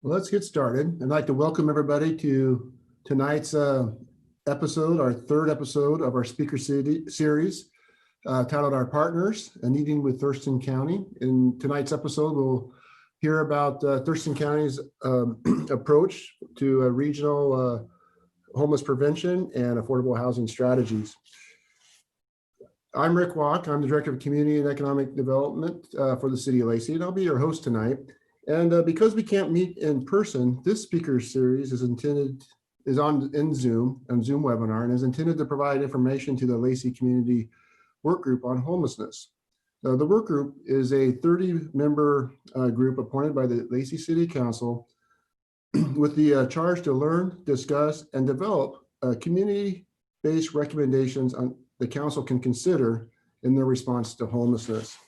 Well, let's get started. I'd like to welcome everybody to tonight's episode, our third episode of our speaker series titled Our Partners, a Meeting with Thurston County. In tonight's episode, we'll hear about Thurston County's approach to regional homeless prevention and affordable housing strategies. I'm Rick Walk. I'm the Director of Community and Economic Development for the City of Lacey, and I'll be your host tonight. And because we can't meet in person, this speaker series is on Zoom webinar, and is intended to provide information to the Lacey Community Work Group on Homelessness. The work group is a 30-member group appointed by the Lacey City Council with the charge to learn, discuss, and develop community-based recommendations on the council can consider in their response to homelessness.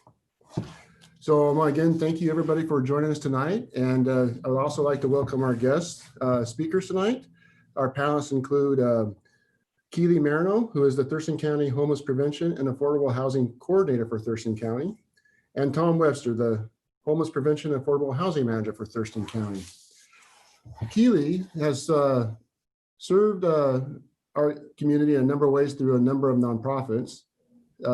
So again, thank you everybody for joining us tonight. And I would also like to welcome our guest speakers tonight. Our panelists include Keely Marino, who is the Thurston County Homeless Prevention and Affordable Housing Coordinator for Thurston County, and Tom Webster, the Homeless Prevention and Affordable Housing Manager for Thurston County. Keely has served our community in a number of ways through a number of nonprofits.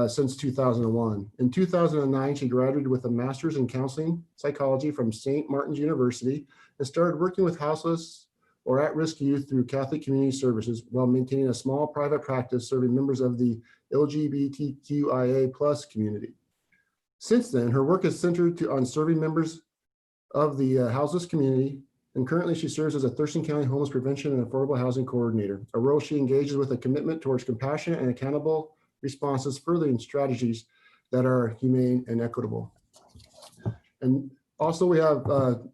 Since 2001. In 2009, she graduated with a master's in counseling psychology from St. Martin's University and started working with houseless or at-risk youth through Catholic Community Services while maintaining a small private practice serving members of the LGBTQIA+ community. Since then, her work is centered on serving members of the houseless community, and currently she serves as a Thurston County Homeless Prevention and Affordable Housing Coordinator, a role she engages with a commitment towards compassionate and accountable responses, furthering strategies that are humane and equitable. And also we have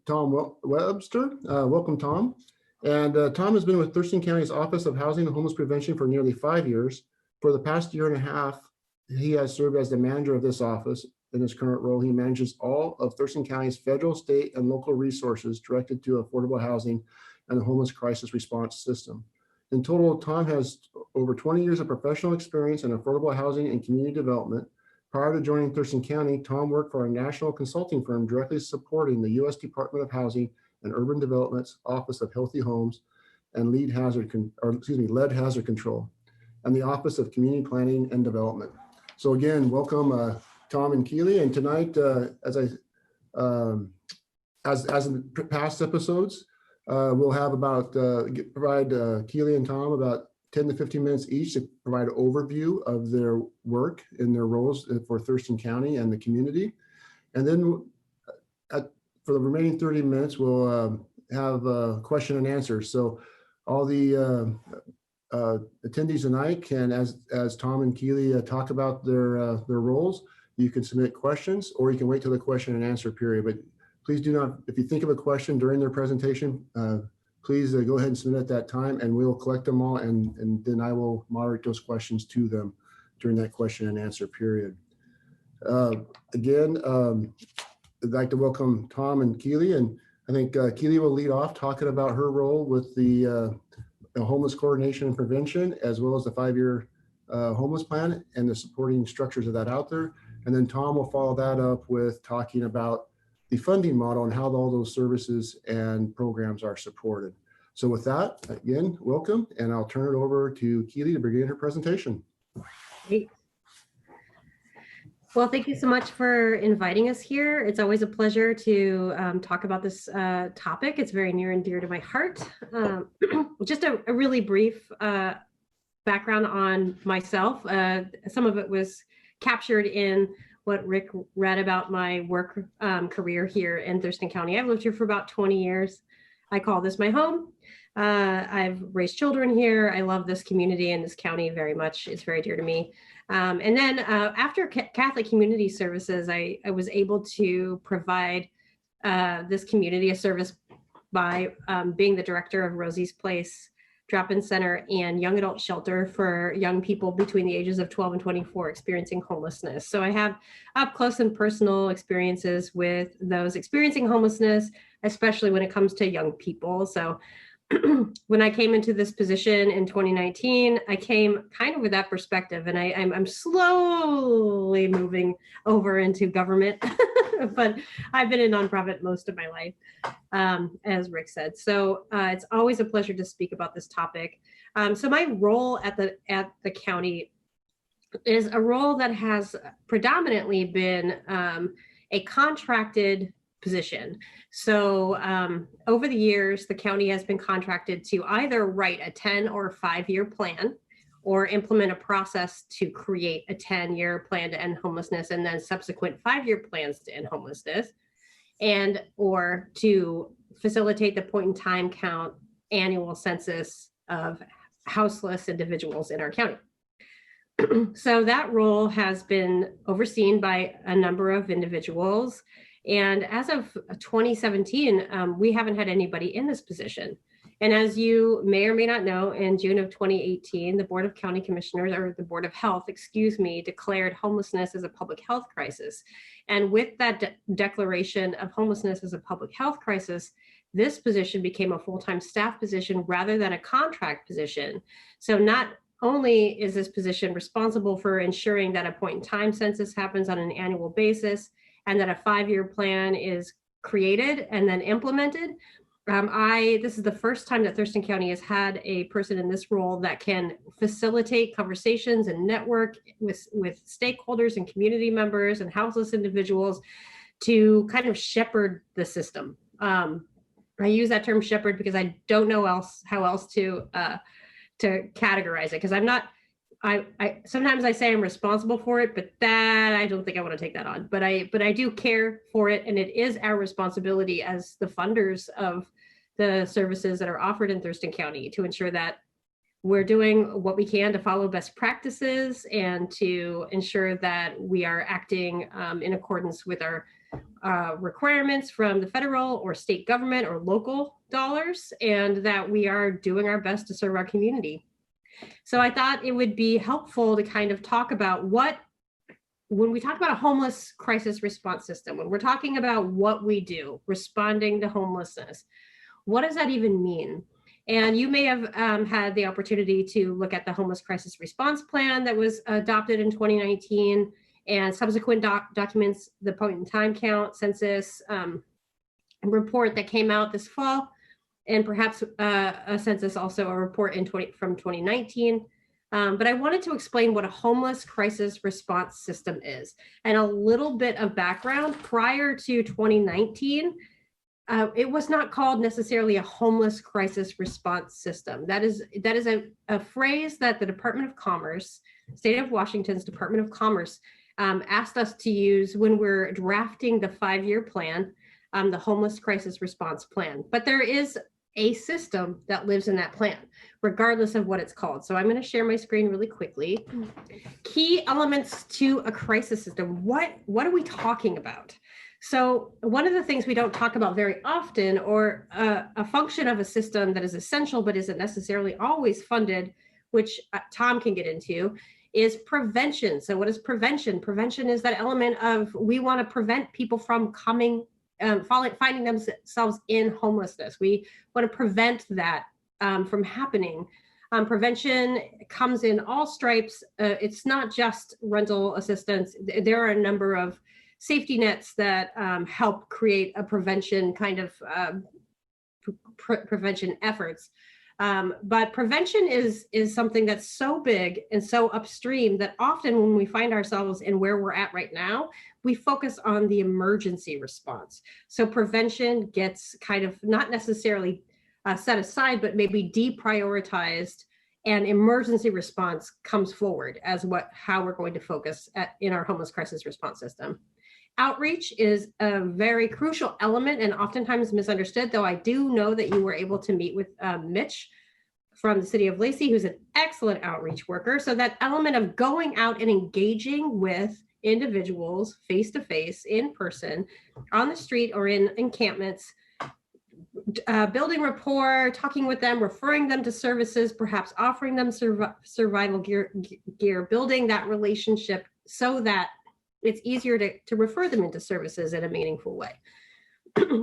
Tom Webster. Welcome, Tom. And Tom has been with Thurston County's Office of Housing and Homeless Prevention for nearly 5 years. For the past year and a half, he has served as the manager of this office. In his current role, he manages all of Thurston County's federal, state, and local resources directed to affordable housing and the homeless crisis response system. In total, Tom has over 20 years of professional experience in affordable housing and community development. Prior to joining Thurston County, Tom worked for a national consulting firm directly supporting the U.S. Department of Housing and Urban Development's Office of Healthy Homes and Lead Hazard Control, and the Office of Community Planning and Development. So again, welcome Tom and Keely. And tonight, as in past episodes, we'll have provide Keely and Tom about 10 to 15 minutes each to provide an overview of their work and their roles for Thurston County and the community. And then for the remaining 30 minutes, we'll have a question and answer. So all the attendees tonight can, as Tom and Keely talk about their roles, you can submit questions, or you can wait till the question and answer period. But please do not, if you think of a question during their presentation, please go ahead and submit at that time, and we'll collect them all, and then I will moderate those questions to them during that question and answer period. Again, I'd like to welcome Tom and Keely, and I think Keely will lead off talking about her role with the homeless coordination and prevention, as well as the 5-year homeless plan and the supporting structures of that out there. And then Tom will follow that up with talking about the funding model and how all those services and programs are supported. So with that, again, welcome, and I'll turn it over to Keely to begin her presentation. Great. Well, thank you so much for inviting us here. It's always a pleasure to talk about this topic. It's very near and dear to my heart. Just a really brief background on myself. Some of it was captured in what Rick read about my work career here in Thurston County. I've lived here for about 20 years. I call this my home. I've raised children here. I love this community and this county very much. It's very dear to me. And then after Catholic Community Services, I was able to provide this community a service by being the director of Rosie's Place Drop-In Center and Young Adult Shelter for young people between the ages of 12 and 24 experiencing homelessness. So I have up close and personal experiences with those experiencing homelessness, especially when it comes to young people. So when I came into this position in 2019, I came kind of with that perspective, and I'm slowly moving over into government but I've been a nonprofit most of my life, as Rick said. So it's always a pleasure to speak about this topic. So my role at the county is a role that has predominantly been a contracted position. So over the years, the county has been contracted to either write a 10 or 5-year plan or implement a process to create a 10-year plan to end homelessness and then subsequent 5-year plans to end homelessness, and or to facilitate the point in time count annual census of houseless individuals in our county. So that role has been overseen by a number of individuals. And as of 2017, we haven't had anybody in this position. And as you may or may not know, in June of 2018, the Board of County Commissioners, or the Board of Health, declared homelessness as a public health crisis. And with that declaration of homelessness as a public health crisis, this position became a full-time staff position rather than a contract position. So not only is this position responsible for ensuring that a point in time census happens on an annual basis and that a 5-year plan is created and then implemented, this is the first time that Thurston County has had a person in this role that can facilitate conversations and network with stakeholders and community members and houseless individuals to kind of shepherd the system. I use that term shepherd because I don't know how else to categorize it, because I'm not, I sometimes I say I'm responsible for it, but that I don't think I want to take that on. But I do care for it, and it is our responsibility as the funders of the services that are offered in Thurston County to ensure that we're doing what we can to follow best practices and to ensure that we are acting in accordance with our requirements from the federal or state government or local dollars, and that we are doing our best to serve our community. So I thought it would be helpful to kind of talk about when we talk about a homeless crisis response system, when we're talking about what we do, responding to homelessness, what does that even mean? And you may have had the opportunity to look at the homeless crisis response plan that was adopted in 2019 and subsequent documents, the point in time count census report that came out this fall, and perhaps a census, also a report from 2019. But I wanted to explain what a homeless crisis response system is. And a little bit of background: prior to 2019, it was not called necessarily a homeless crisis response system. That is a phrase that the Department of Commerce, State of Washington's Department of Commerce, asked us to use when we're drafting the 5-year plan, the homeless crisis response plan. But there is a system that lives in that plan, regardless of what it's called. So I'm going to share my screen really quickly. Key elements to a crisis system. What are we talking about? So one of the things we don't talk about very often, or a function of a system that is essential but isn't necessarily always funded, which Tom can get into, is prevention. So what is prevention? Prevention is that element of, we want to prevent people from finding themselves in homelessness. We want to prevent that from happening. Prevention comes in all stripes. It's not just rental assistance. There are a number of safety nets that help create a prevention kind of prevention efforts. But prevention is something that's so big and so upstream that often when we find ourselves in where we're at right now, we focus on the emergency response. So prevention gets kind of not necessarily set aside, but maybe deprioritized, and emergency response comes forward as how we're going to focus in our homeless crisis response system. Outreach is a very crucial element and oftentimes misunderstood, though I do know that you were able to meet with Mitch from the city of Lacey, who's an excellent outreach worker. So that element of going out and engaging with individuals face-to-face, in person, on the street or in encampments, building rapport, talking with them, referring them to services, perhaps offering them survival gear, building that relationship so that it's easier to refer them into services in a meaningful way.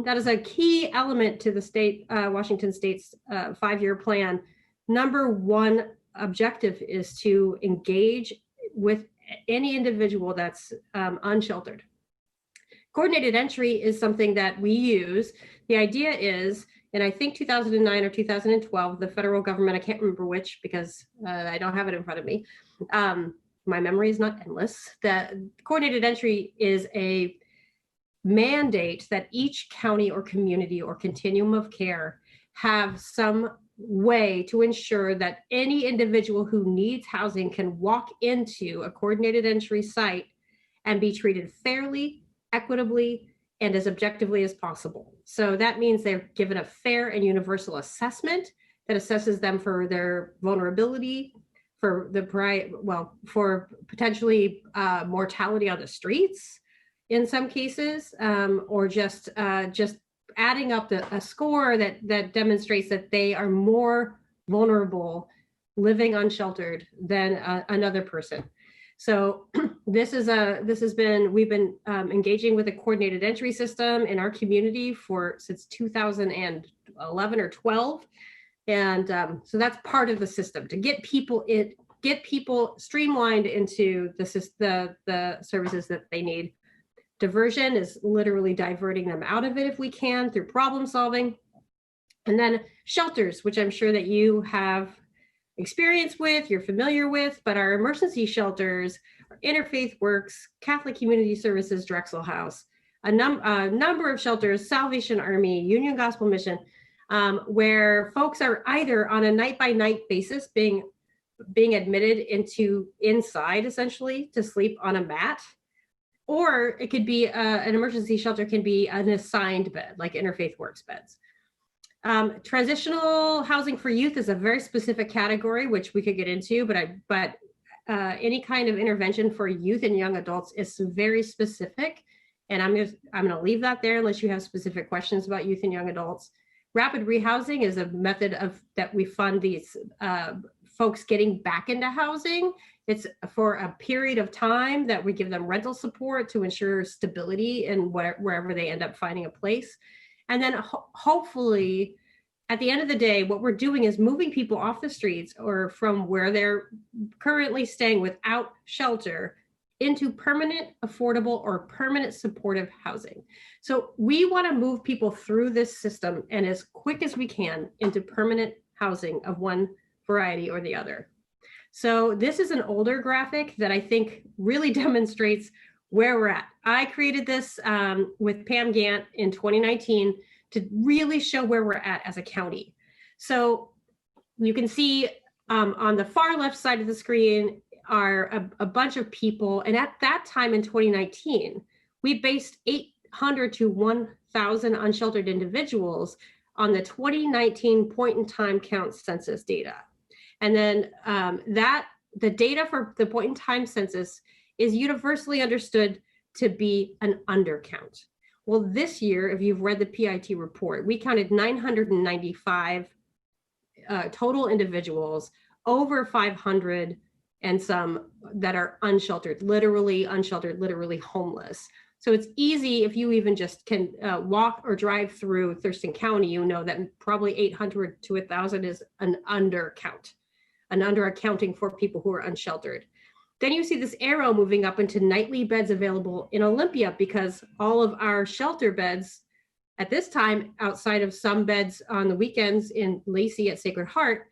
That is a key element to the Washington State's 5-year plan. Number one objective is to engage with any individual that's unsheltered. Coordinated entry is something that we use. The idea is, and I think 2009 or 2012, the federal government, I can't remember which because I don't have it in front of me. My memory is not endless. That coordinated entry is a mandate that each county or community or continuum of care have some way to ensure that any individual who needs housing can walk into a coordinated entry site and be treated fairly, equitably, and as objectively as possible. So that means they're given a fair and universal assessment that assesses them for their vulnerability, for for potentially mortality on the streets in some cases, or just adding up a score that demonstrates that they are more vulnerable living unsheltered than another person. So we've been engaging with a coordinated entry system in our community since 2011 or 12. And so that's part of the system to get people streamlined into the services that they need. Diversion is literally diverting them out of it if we can through problem solving. And then shelters, which I'm sure that you have experience with, you're familiar with, but our emergency shelters, our Interfaith Works, Catholic Community Services, Drexel House, a number of shelters, Salvation Army, Union Gospel Mission, where folks are either on a night-by-night basis being admitted inside essentially to sleep on a mat, or it could be an emergency shelter can be an assigned bed, like Interfaith Works beds. Transitional housing for youth is a very specific category, which we could get into, but any kind of intervention for youth and young adults is very specific. And I'm going to leave that there unless you have specific questions about youth and young adults. Rapid rehousing is a method that we fund these folks getting back into housing. It's for a period of time that we give them rental support to ensure stability in wherever they end up finding a place. And then hopefully at the end of the day, what we're doing is moving people off the streets or from where they're currently staying without shelter into permanent, affordable, or permanent supportive housing. So we want to move people through this system and as quick as we can into permanent housing of one variety or the other. So this is an older graphic that I think really demonstrates where we're at. I created this with Pam Gant in 2019 to really show where we're at as a county. So you can see on the far left side of the screen are a bunch of people. And at that time in 2019, we based 800 to 1,000 unsheltered individuals on the 2019 point in time count census data. And then the data for the point in time census is universally understood to be an undercount. Well, this year, if you've read the PIT report, we counted 995 total individuals, over 500 and some that are unsheltered, literally homeless. So it's easy if you even just can walk or drive through Thurston County, you know that probably 800 to 1,000 is an undercount, an underaccounting for people who are unsheltered. Then you see this arrow moving up into nightly beds available in Olympia because all of our shelter beds at this time, outside of some beds on the weekends in Lacey at Sacred Heart,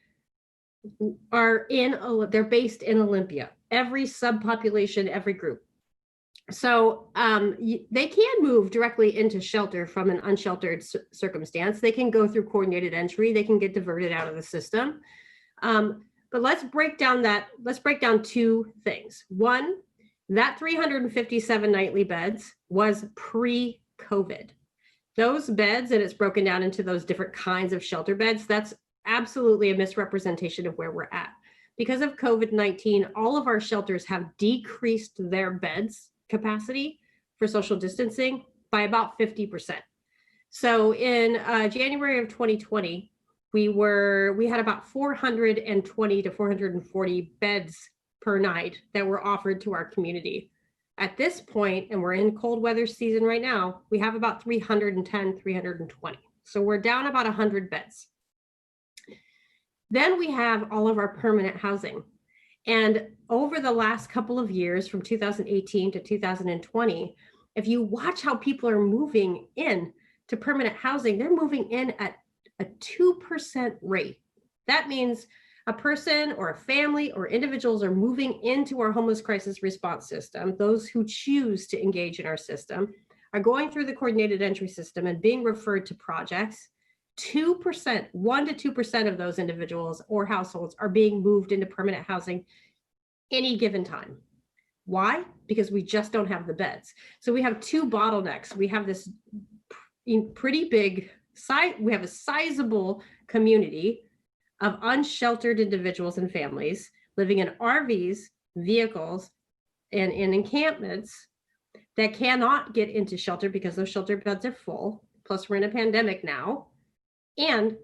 they're based in Olympia, every subpopulation, every group. So they can move directly into shelter from an unsheltered circumstance. They can go through coordinated entry. They can get diverted out of the system. But let's break down two things. One, that 357 nightly beds was pre-COVID. Those beds, and it's broken down into those different kinds of shelter beds, that's absolutely a misrepresentation of where we're at. Because of COVID-19, all of our shelters have decreased their beds capacity for social distancing by about 50%. So in January of 2020, we had about 420 to 440 beds per night that were offered to our community. At this point, and we're in cold weather season right now, we have about 310, 320. So we're down about 100 beds. Then we have all of our permanent housing. And over the last couple of years, from 2018 to 2020, if you watch how people are moving in to permanent housing, they're moving in at a 2% rate. That means a person or a family or individuals are moving into our homeless crisis response system. Those who choose to engage in our system are going through the coordinated entry system and being referred to projects. 2%, 1 to 2% of those individuals or households are being moved into permanent housing any given time. Why? Because we just don't have the beds. So we have two bottlenecks. We have this pretty big site. We have a sizable community of unsheltered individuals and families living in RVs, vehicles, and in encampments that cannot get into shelter because those shelter beds are full. Plus, we're in a pandemic now. And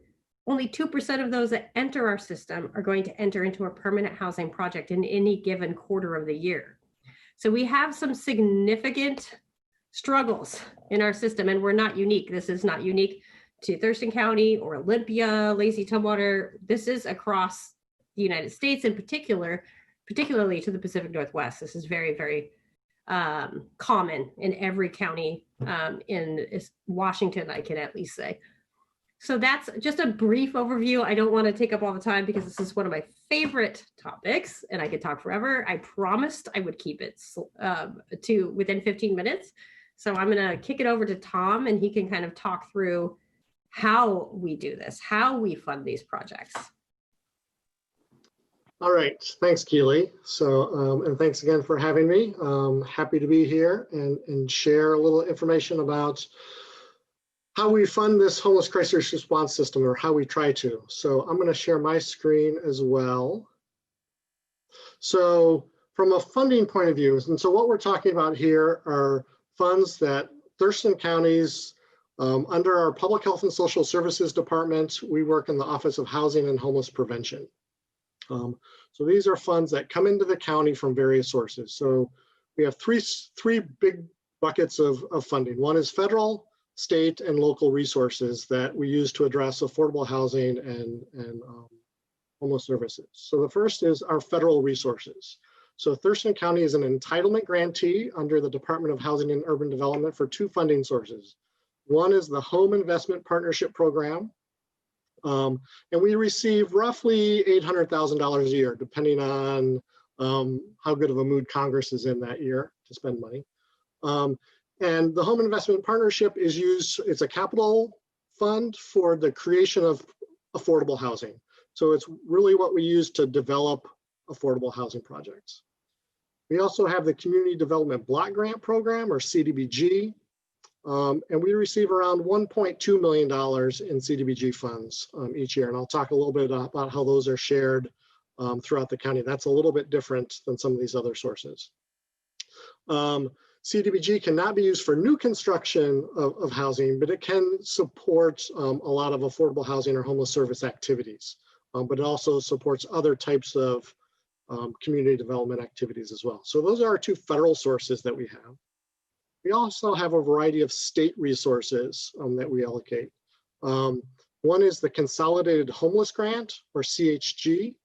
only 2% of those that enter our system are going to enter into a permanent housing project in any given quarter of the year. So we have some significant struggles in our system, and we're not unique. This is not unique to Thurston County or Olympia, Lacey, Tumwater. This is across the United States, in particularly to the Pacific Northwest. This is very, very common in every county in Washington, I can at least say. So that's just a brief overview. I don't want to take up all the time because this is one of my favorite topics and I could talk forever. I promised I would keep it to within 15 minutes. So I'm going to kick it over to Tom and he can kind of talk through how we do this, how we fund these projects. All right, thanks, Keely. So, and thanks again for having me. Happy to be here and share a little information about how we fund this homeless crisis response system, or how we try to. So I'm going to share my screen as well. So from a funding point of view, and so what we're talking about here are funds that Thurston County's under our Public Health and Social Services Department, we work in the Office of Housing and Homeless Prevention. So these are funds that come into the county from various sources. So we have three big buckets of funding. One is federal, state, and local resources that we use to address affordable housing and homeless services. So the first is our federal resources. So Thurston County is an entitlement grantee under the Department of Housing and Urban Development for two funding sources. One is the Home Investment Partnership Program, and we receive roughly $800,000 a year, depending on how good of a mood Congress is in that year to spend money. And the Home Investment Partnership is used, it's a capital fund for the creation of affordable housing. So it's really what we use to develop affordable housing projects. We also have the Community Development Block Grant Program, or CDBG, and we receive around $1.2 million in CDBG funds each year. And I'll talk a little bit about how those are shared throughout the county. That's a little bit different than some of these other sources. CDBG cannot be used for new construction of housing, but it can support a lot of affordable housing or homeless service activities. But it also supports other types of community development activities as well. So those are our two federal sources that we have. We also have a variety of state resources that we allocate. One is the Consolidated Homeless Grant, or CHG.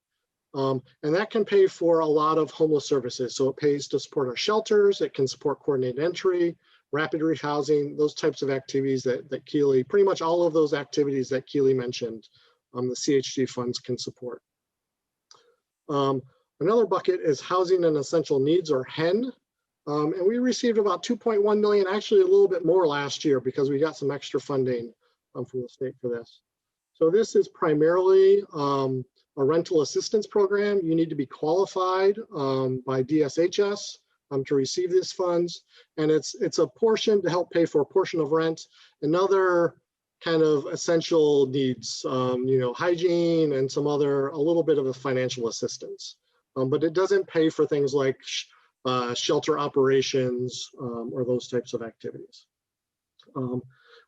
And that can pay for a lot of homeless services. So it pays to support our shelters, it can support coordinated entry, rapid rehousing, those types of activities that Keely, pretty much all of those activities that Keely mentioned, the CHG funds can support. Another bucket is Housing and Essential Needs, or HEN. And we received about 2.1 million, actually a little bit more last year because we got some extra funding from the state for this. So this is primarily a rental assistance program. You need to be qualified by DSHS to receive these funds. And it's a portion to help pay for a portion of rent and other kind of essential needs, you know, hygiene and some other, a little bit of a financial assistance. But it doesn't pay for things like shelter operations or those types of activities.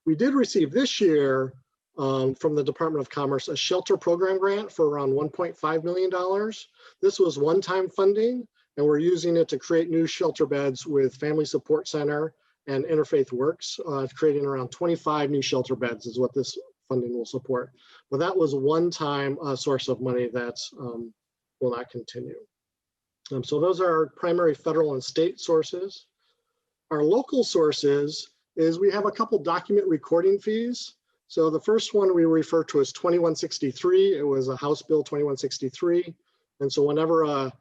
We did receive this year from the Department of Commerce a shelter program grant for around $1.5 million. This was one-time funding, and we're using it to create new shelter beds with Family Support Center and Interfaith Works, creating around 25 new shelter beds is what this funding will support. But that was a one-time source of money that will not continue. So those are our primary federal and state sources. Our local sources is we have a couple document recording fees. So the first one we refer to as 2163. It was a House Bill 2163. And so whenever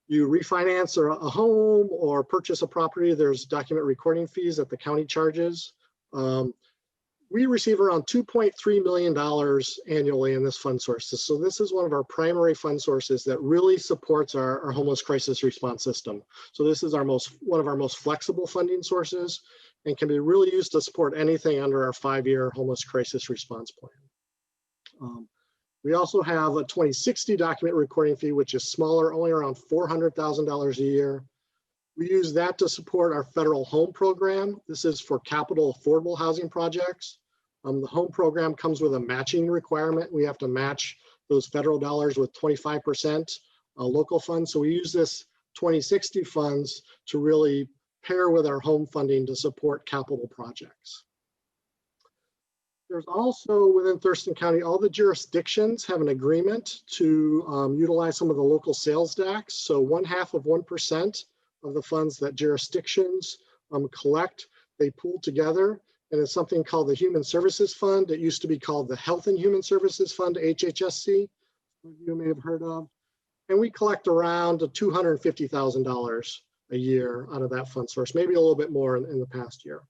you refinance a home or purchase a property, there's document recording fees that the county charges. We receive around $2.3 million annually in this fund source. So this is one of our primary fund sources that really supports our homeless crisis response system. So this is one of our most flexible funding sources and can be really used to support anything under our 5-year homeless crisis response plan. We also have a 2060 document recording fee, which is smaller, only around $400,000 a year. We use that to support our federal home program. This is for capital affordable housing projects. The home program comes with a matching requirement. We have to match those federal dollars with 25% local funds. So we use this 2060 funds to really pair with our home funding to support capital projects. There's also within Thurston County, all the jurisdictions have an agreement to utilize some of the local sales tax. So 1/2% of the funds that jurisdictions collect, they pool together, and it's something called the Human Services Fund. It used to be called the Health and Human Services Fund, HHSC, you may have heard of. And we collect around $250,000 a year out of that fund source, maybe a little bit more in the past year.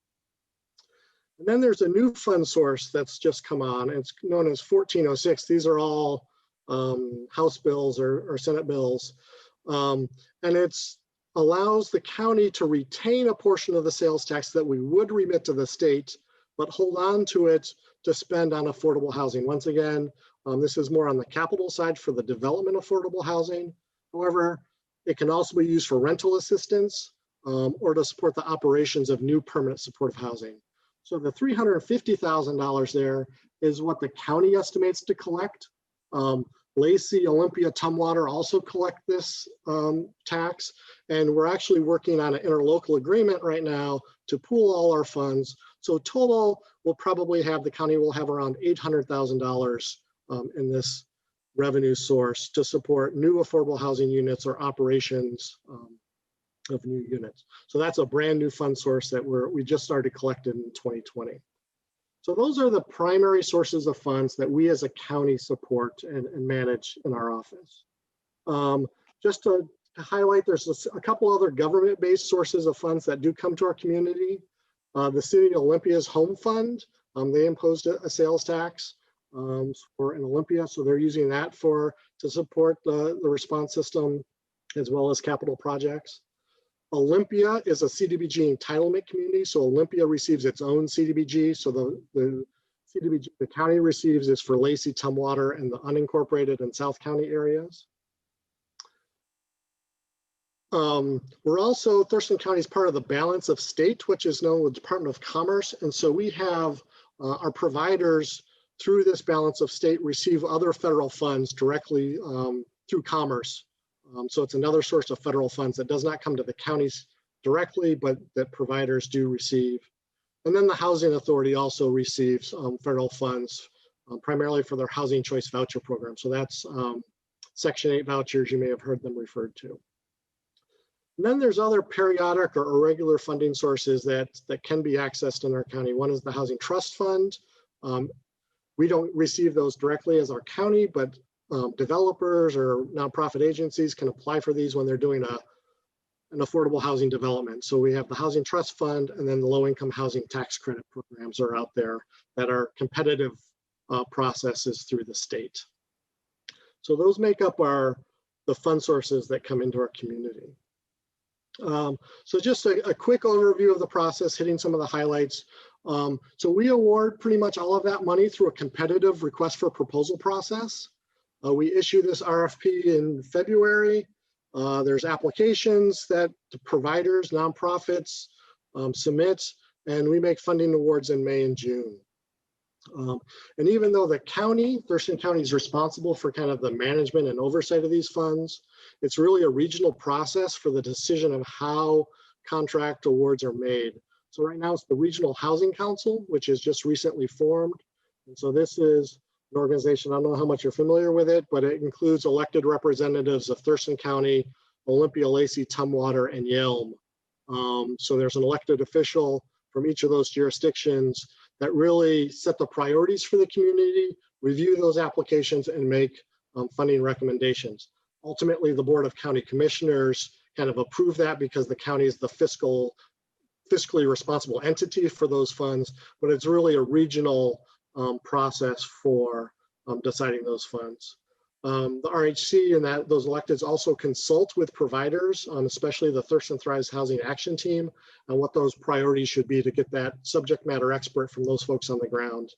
And then there's a new fund source that's just come on. It's known as 1406. These are all House bills or Senate bills. And it's allows the county to retain a portion of the sales tax that we would remit to the state, but hold on to it to spend on affordable housing. Once again, this is more on the capital side for the development of affordable housing. However, it can also be used for rental assistance or to support the operations of new permanent supportive housing. So the $350,000 there is what the county estimates to collect. Lacey, Olympia, Tumwater also collect this tax, and we're actually working on an interlocal agreement right now to pool all our funds. So total, the county will have around $800,000 in this revenue source to support new affordable housing units or operations of new units. So that's a brand new fund source that we just started collecting in 2020. So those are the primary sources of funds that we as a county support and manage in our office. Just to highlight, there's a couple other government-based sources of funds that do come to our community. The City of Olympia's Home Fund, they imposed a sales tax for in Olympia, so they're using that to support the response system as well as capital projects. Olympia is a CDBG entitlement community, so Olympia receives its own CDBG. So the CDBG the county receives is for Lacey, Tumwater, and the unincorporated and South County areas. We're also, Thurston County is part of the Balance of State, which is known as the Department of Commerce. And so we have our providers through this Balance of State receive other federal funds directly through Commerce. So it's another source of federal funds that does not come to the counties directly, but that providers do receive. And then the Housing Authority also receives federal funds, primarily for their Housing Choice Voucher Program. So that's Section 8 vouchers, you may have heard them referred to. And then there's other periodic or irregular funding sources that can be accessed in our county. One is the Housing Trust Fund. We don't receive those directly as our county, but developers or nonprofit agencies can apply for these when they're doing an affordable housing development. So we have the Housing Trust Fund, and then the low-income housing tax credit programs are out there that are competitive processes through the state. So those make up the fund sources that come into our community. So just a quick overview of the process, hitting some of the highlights. So we award pretty much all of that money through a competitive request for proposal process. We issue this RFP in February. There's applications that the providers, nonprofits submit, and we make funding awards in May and June. And even though the county, Thurston County, is responsible for kind of the management and oversight of these funds, it's really a regional process for the decision of how contract awards are made. So right now it's the Regional Housing Council, which is just recently formed. And so this is an organization, I don't know how much you're familiar with it, but it includes elected representatives of Thurston County, Olympia, Lacey, Tumwater, and Yelm So there's an elected official from each of those jurisdictions that really set the priorities for the community, review those applications, and make funding recommendations. Ultimately, the Board of County Commissioners kind of approve that because the county is the fiscally responsible entity for those funds, but it's really a regional process for deciding those funds. The RHC and those electeds also consult with providers, especially the Thurston Thrives Housing Action Team, on what those priorities should be to get that subject matter expert from those folks on the ground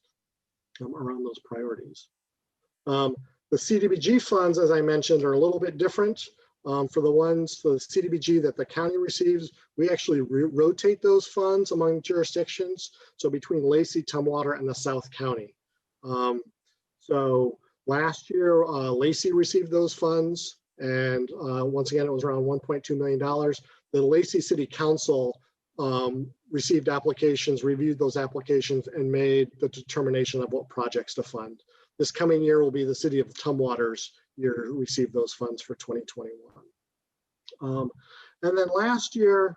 around those priorities. The CDBG funds, as I mentioned, are a little bit different. For the CDBG that the county receives, we actually rotate those funds among jurisdictions. So between Lacey, Tumwater, and the South County. So last year, Lacey received those funds. And once again, it was around $1.2 million. The Lacey City Council received applications, reviewed those applications, and made the determination of what projects to fund. This coming year will be the City of Tumwater's year to receive those funds for 2021. And then last year,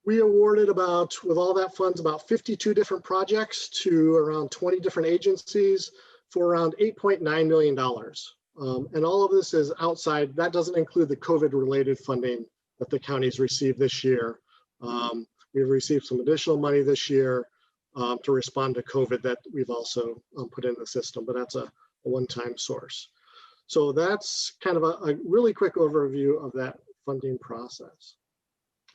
we awarded with all that funds, about 52 different projects to around 20 different agencies for around $8.9 million. And all of this is outside, that doesn't include the COVID-related funding that the counties received this year. We've received some additional money this year to respond to COVID that we've also put in the system, but that's a one-time source. So that's kind of a really quick overview of that funding process.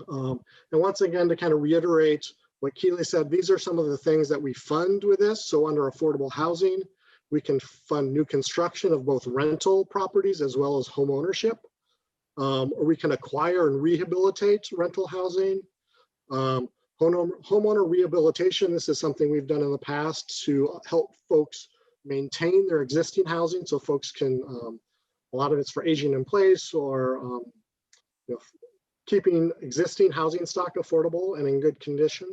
And once again, to kind of reiterate what Keely said, these are some of the things that we fund with this. So under affordable housing, we can fund new construction of both rental properties as well as home ownership. Or we can acquire and rehabilitate rental housing. Homeowner rehabilitation, this is something we've done in the past to help folks maintain their existing housing, so folks can, a lot of it's for aging in place or keeping existing housing stock affordable and in good condition.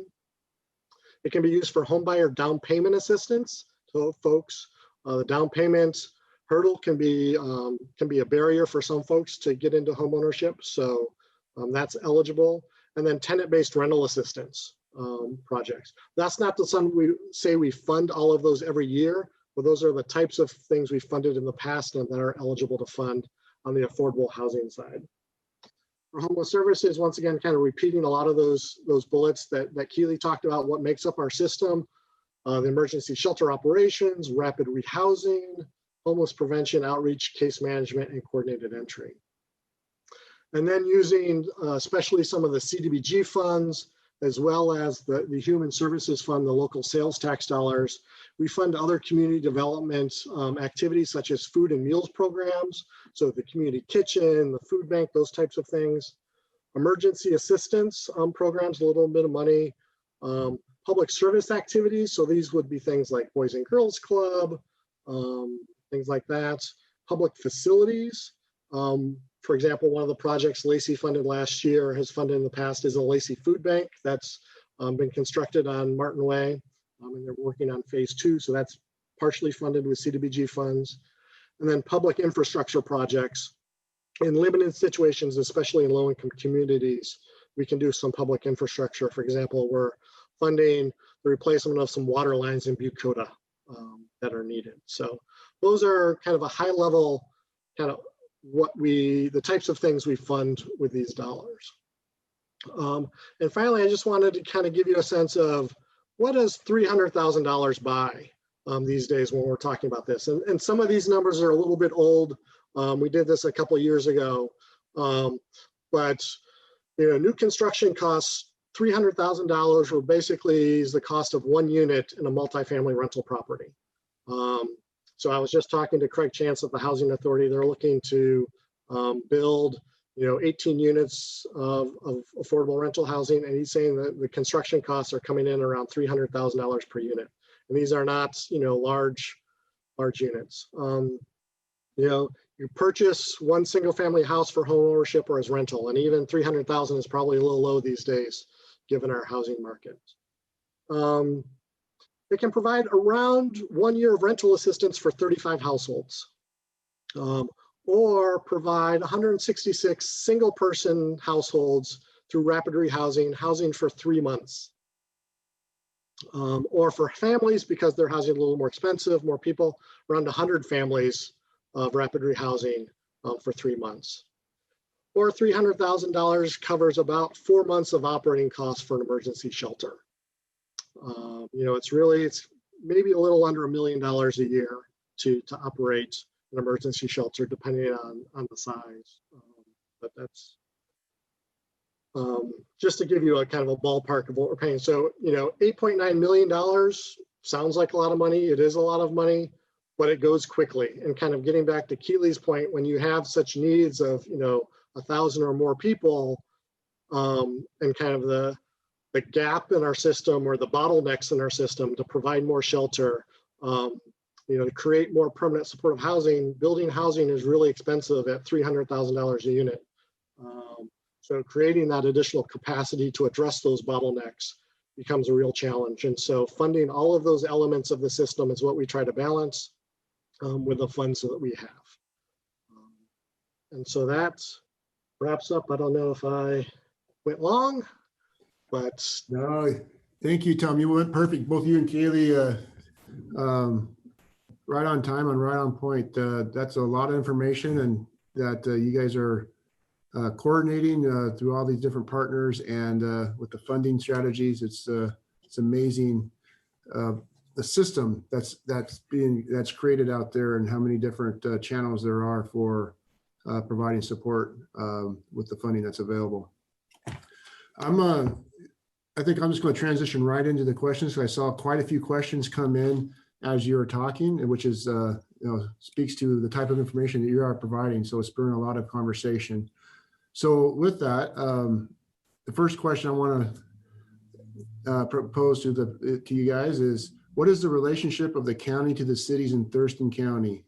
It can be used for home buyer down payment assistance. So folks, the down payment hurdle can be a barrier for some folks to get into home ownership. So that's eligible. And then tenant-based rental assistance projects. That's not to say we fund all of those every year, but those are the types of things we funded in the past and that are eligible to fund on the affordable housing side. For homeless services, once again, kind of repeating a lot of those bullets that Keely talked about, what makes up our system, the emergency shelter operations, rapid rehousing, homeless prevention, outreach, case management, and coordinated entry. And then using especially some of the CDBG funds, as well as the Human Services Fund, the local sales tax dollars, we fund other community development activities such as food and meals programs. So the community kitchen, the food bank, those types of things. Emergency assistance programs, a little bit of money. Public service activities, so these would be things like Boys and Girls Club, things like that. Public facilities. For example, one of the projects Lacey funded last year, has funded in the past, is a Lacey Food Bank that's been constructed on Martin Way, and they're working on phase 2, so that's partially funded with CDBG funds. And then public infrastructure projects. In limited situations, especially in low-income communities, we can do some public infrastructure. For example, we're funding the replacement of some water lines in Bucota that are needed. So those are kind of a high level, kind of the types of things we fund with these dollars. And finally, I just wanted to kind of give you a sense of what does $300,000 buy these days when we're talking about this. And some of these numbers are a little bit old. We did this a couple of years ago, but new construction costs $300,000, or basically is the cost of one unit in a multifamily rental property. So I was just talking to Craig Chance at the Housing Authority. They're looking to build, 18 units of affordable rental housing, and he's saying that the construction costs are coming in around $300,000 per unit. And these are not, large units. You purchase one single-family house for home ownership or as rental, and even $300,000 is probably a little low these days, given our housing market. It can provide around 1 year of rental assistance for 35 households. or provide 166 single-person households through rapid rehousing, housing for 3 months. Or for families, because their housing is a little more expensive, more people, around 100 families of rapid rehousing for 3 months. Or $300,000 covers about 4 months of operating costs for an emergency shelter. It's maybe a little under $1 million a year to operate an emergency shelter, depending on the size. But that's just to give you a kind of a ballpark of what we're paying. So, $8.9 million sounds like a lot of money. It is a lot of money, but it goes quickly. And kind of getting back to Keely's point, when you have such needs of, 1,000 or more people, and kind of the gap in our system or the bottlenecks in our system to provide more shelter, to create more permanent supportive housing, building housing is really expensive at $300,000 a unit. So creating that additional capacity to address those bottlenecks becomes a real challenge. And so funding all of those elements of the system is what we try to balance with the funds that we have. And so that wraps up. I don't know if I went long, but. No, thank you, Tom. You went perfect. Both you and Kaylee, right on time and right on point. That's a lot of information, and that you guys are coordinating through all these different partners, and with the funding strategies. It's amazing the system that's created out there, and how many different channels there are for providing support with the funding that's available. I think I'm just going to transition right into the questions. I saw quite a few questions come in as you were talking, which is speaks to the type of information that you are providing. So it's been a lot of conversation. So with that, the first question I want to propose to you guys is, what is the relationship of the county to the cities in Thurston County?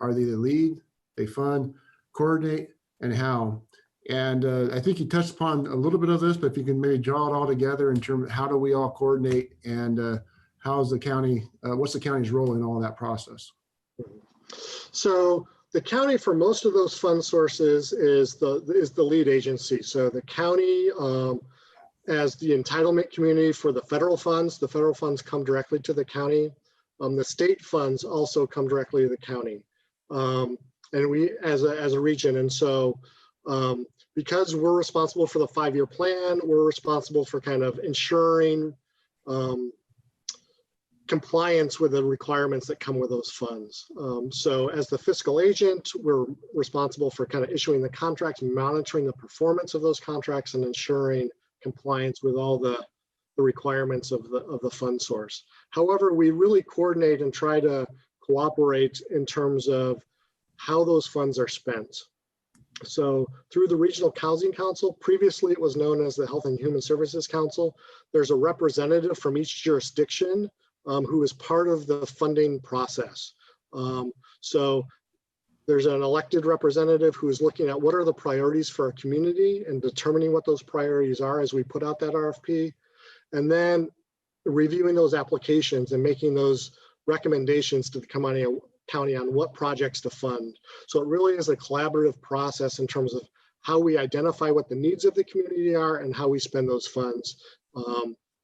Are they the lead, they fund, coordinate, and how? And I think you touched upon a little bit of this, but if you can maybe draw it all together in terms of how do we all coordinate, and how's the county, what's the county's role in all of that process? So the county, for most of those fund sources, is the lead agency. So the county, as the entitlement community for the federal funds come directly to the county. The state funds also come directly to the county, and we as a region. And so because we're responsible for the 5-year plan, we're responsible for kind of ensuring compliance with the requirements that come with those funds. So as the fiscal agent, we're responsible for kind of issuing the contracts, monitoring the performance of those contracts, and ensuring compliance with all the requirements of the fund source. However, we really coordinate and try to cooperate in terms of how those funds are spent. So through the Regional Housing Council, previously it was known as the Health and Human Services Council, there's a representative from each jurisdiction who is part of the funding process. So there's an elected representative who is looking at what are the priorities for our community and determining what those priorities are as we put out that RFP, and then reviewing those applications and making those recommendations to the county on what projects to fund. So it really is a collaborative process in terms of how we identify what the needs of the community are and how we spend those funds.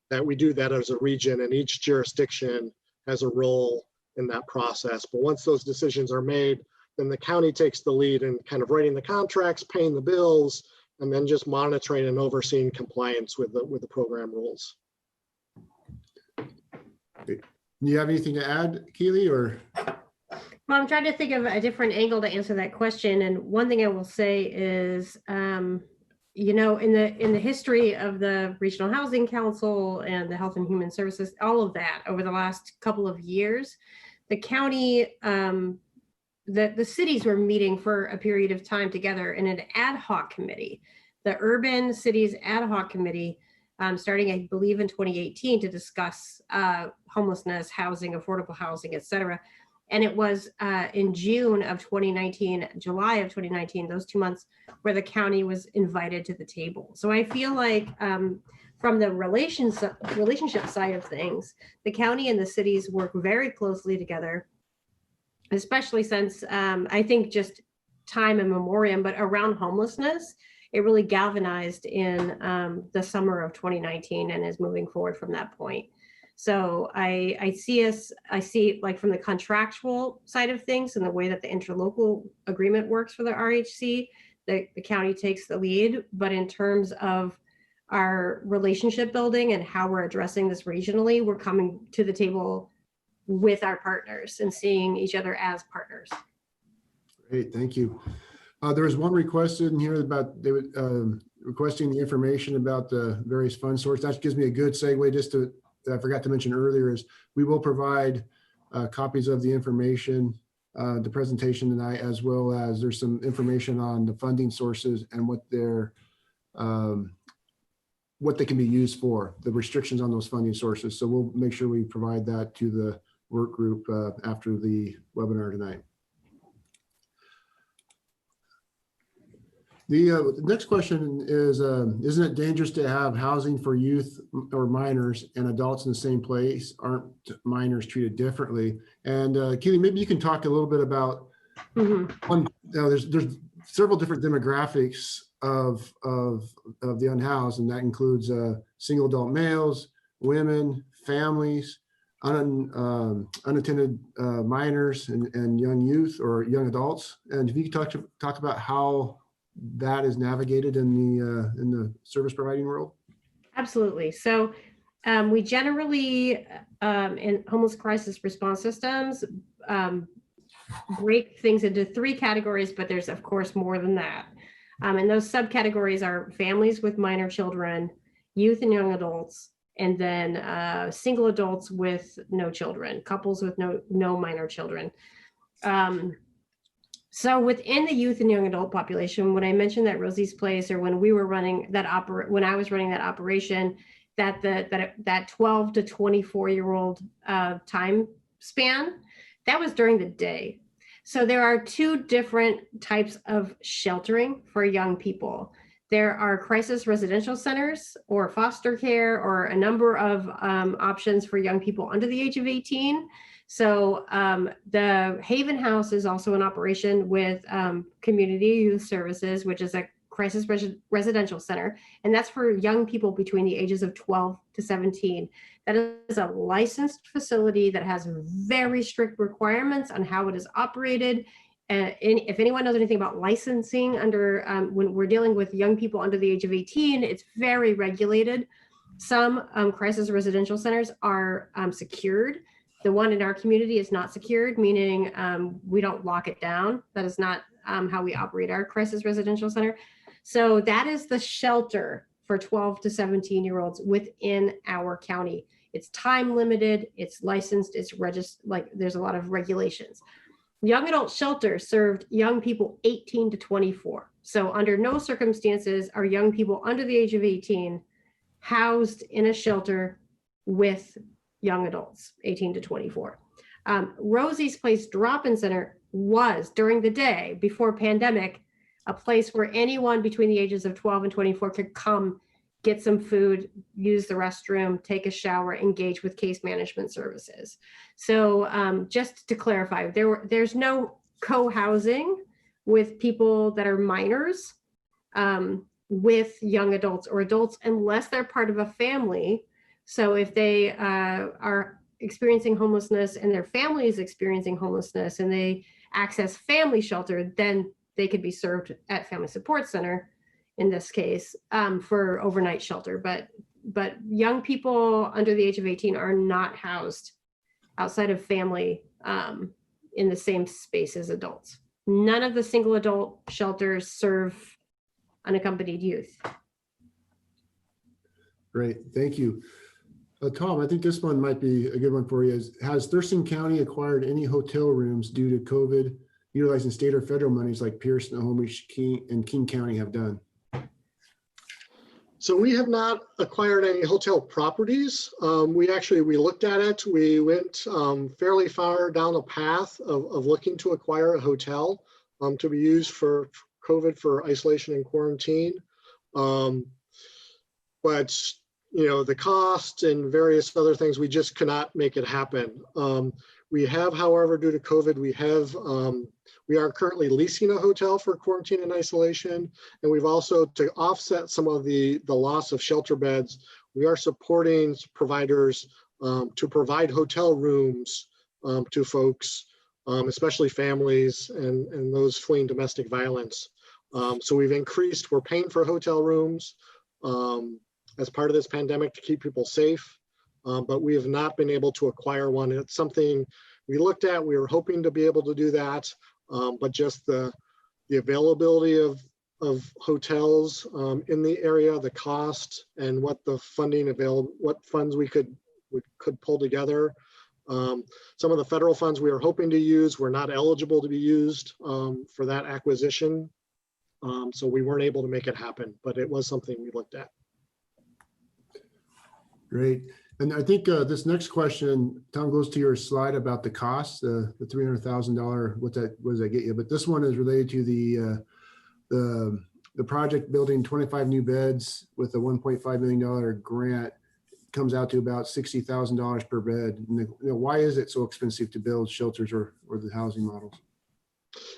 That we do that as a region, and each jurisdiction has a role in that process. But once those decisions are made, then the county takes the lead in kind of writing the contracts, paying the bills, and then just monitoring and overseeing compliance with the program rules. Do you have anything to add, Keely, or? Well, I'm trying to think of a different angle to answer that question. And one thing I will say is, in the history of the Regional Housing Council and the Health and Human Services, all of that over the last couple of years, the county, the cities were meeting for a period of time together in an ad hoc committee, the Urban Cities Ad Hoc Committee, starting, I believe, in 2018 to discuss homelessness, housing, affordable housing, et cetera. And it was in June of 2019, July of 2019, those 2 months where the county was invited to the table. So I feel like from the relationship side of things, the county and the cities work very closely together, especially since I think just time in memoriam, but around homelessness, it really galvanized in the summer of 2019 and is moving forward from that point. So I see like from the contractual side of things and the way that the interlocal agreement works for the RHC, the county takes the lead. But in terms of our relationship building and how we're addressing this regionally, we're coming to the table with our partners and seeing each other as partners. Great, thank you. There was one request in here about they would requesting the information about the various fund sources. That gives me a good segue just to, I forgot to mention earlier, is we will provide copies of the information, the presentation tonight, as well as there's some information on the funding sources and what they can be used for, the restrictions on those funding sources. So we'll make sure we provide that to the work group after the webinar tonight. The next question is, isn't it dangerous to have housing for youth or minors and adults in the same place? Aren't minors treated differently? And Keely, maybe you can talk a little bit about, there's several different demographics of the unhoused, and that includes single adult males, women, families, unattended minors and young youth or young adults. And if you could talk about how that is navigated in the service providing world. Absolutely. So we generally in homeless crisis response systems break things into 3 categories, but there's of course more than that. And those subcategories are families with minor children, youth and young adults, and then single adults with no children, couples with no minor children. So within the youth and young adult population, when I mentioned that Rosie's Place, or when we were running that when I was running that operation, that 12 to 24-year-old time span, that was during the day. So there are 2 different types of sheltering for young people. There are crisis residential centers or foster care or a number of options for young people under the age of 18. So the Haven House is also in operation with Community Youth Services, which is a crisis residential center. And that's for young people between the ages of 12 to 17. That is a licensed facility that has very strict requirements on how it is operated. If anyone knows anything about licensing under when we're dealing with young people under the age of 18, it's very regulated. Some crisis residential centers are secured. The one in our community is not secured, meaning we don't lock it down. That is not how we operate our crisis residential center. So that is the shelter for 12 to 17-year-olds within our county. It's time limited, it's licensed, it's registered, like there's a lot of regulations. Young adult shelter served young people 18 to 24. So under no circumstances are young people under the age of 18 housed in a shelter with young adults, 18 to 24. Rosie's Place Drop-In Center was, during the day, before pandemic, a place where anyone between the ages of 12 and 24 could come, get some food, use the restroom, take a shower, engage with case management services. So just to clarify, there's no co-housing with people that are minors with young adults or adults unless they're part of a family. So if they are experiencing homelessness and their family is experiencing homelessness and they access family shelter, then they could be served at Family Support Center in this case for overnight shelter. But young people under the age of 18 are not housed outside of family in the same space as adults. None of the single adult shelters serve unaccompanied youth. Great, thank you. Tom, I think this one might be a good one for you. Has Thurston County acquired any hotel rooms due to COVID, utilizing state or federal monies like Pierce, Snohomish, and King County have done? So we have not acquired any hotel properties. We looked at it. We went fairly far down the path of looking to acquire a hotel to be used for COVID for isolation and quarantine. But the cost and various other things, we just cannot make it happen. We have, however, due to COVID, we are currently leasing a hotel for quarantine and isolation. And we've also, to offset some of the loss of shelter beds, we are supporting providers to provide hotel rooms to folks, especially families and those fleeing domestic violence. So we're paying for hotel rooms as part of this pandemic to keep people safe, but we have not been able to acquire one. It's something we looked at. We were hoping to be able to do that, but just the availability of hotels in the area, the cost, and what the what funds we could pull together. Some of the federal funds we were hoping to use were not eligible to be used for that acquisition. So we weren't able to make it happen, but it was something we looked at. Great. And I think this next question, Tom, goes to your slide about the cost, the $300,000, what does that get you? But this one is related to the project building 25 new beds with a $1.5 million grant. Comes out to about $60,000 per bed. And why is it so expensive to build shelters or the housing models?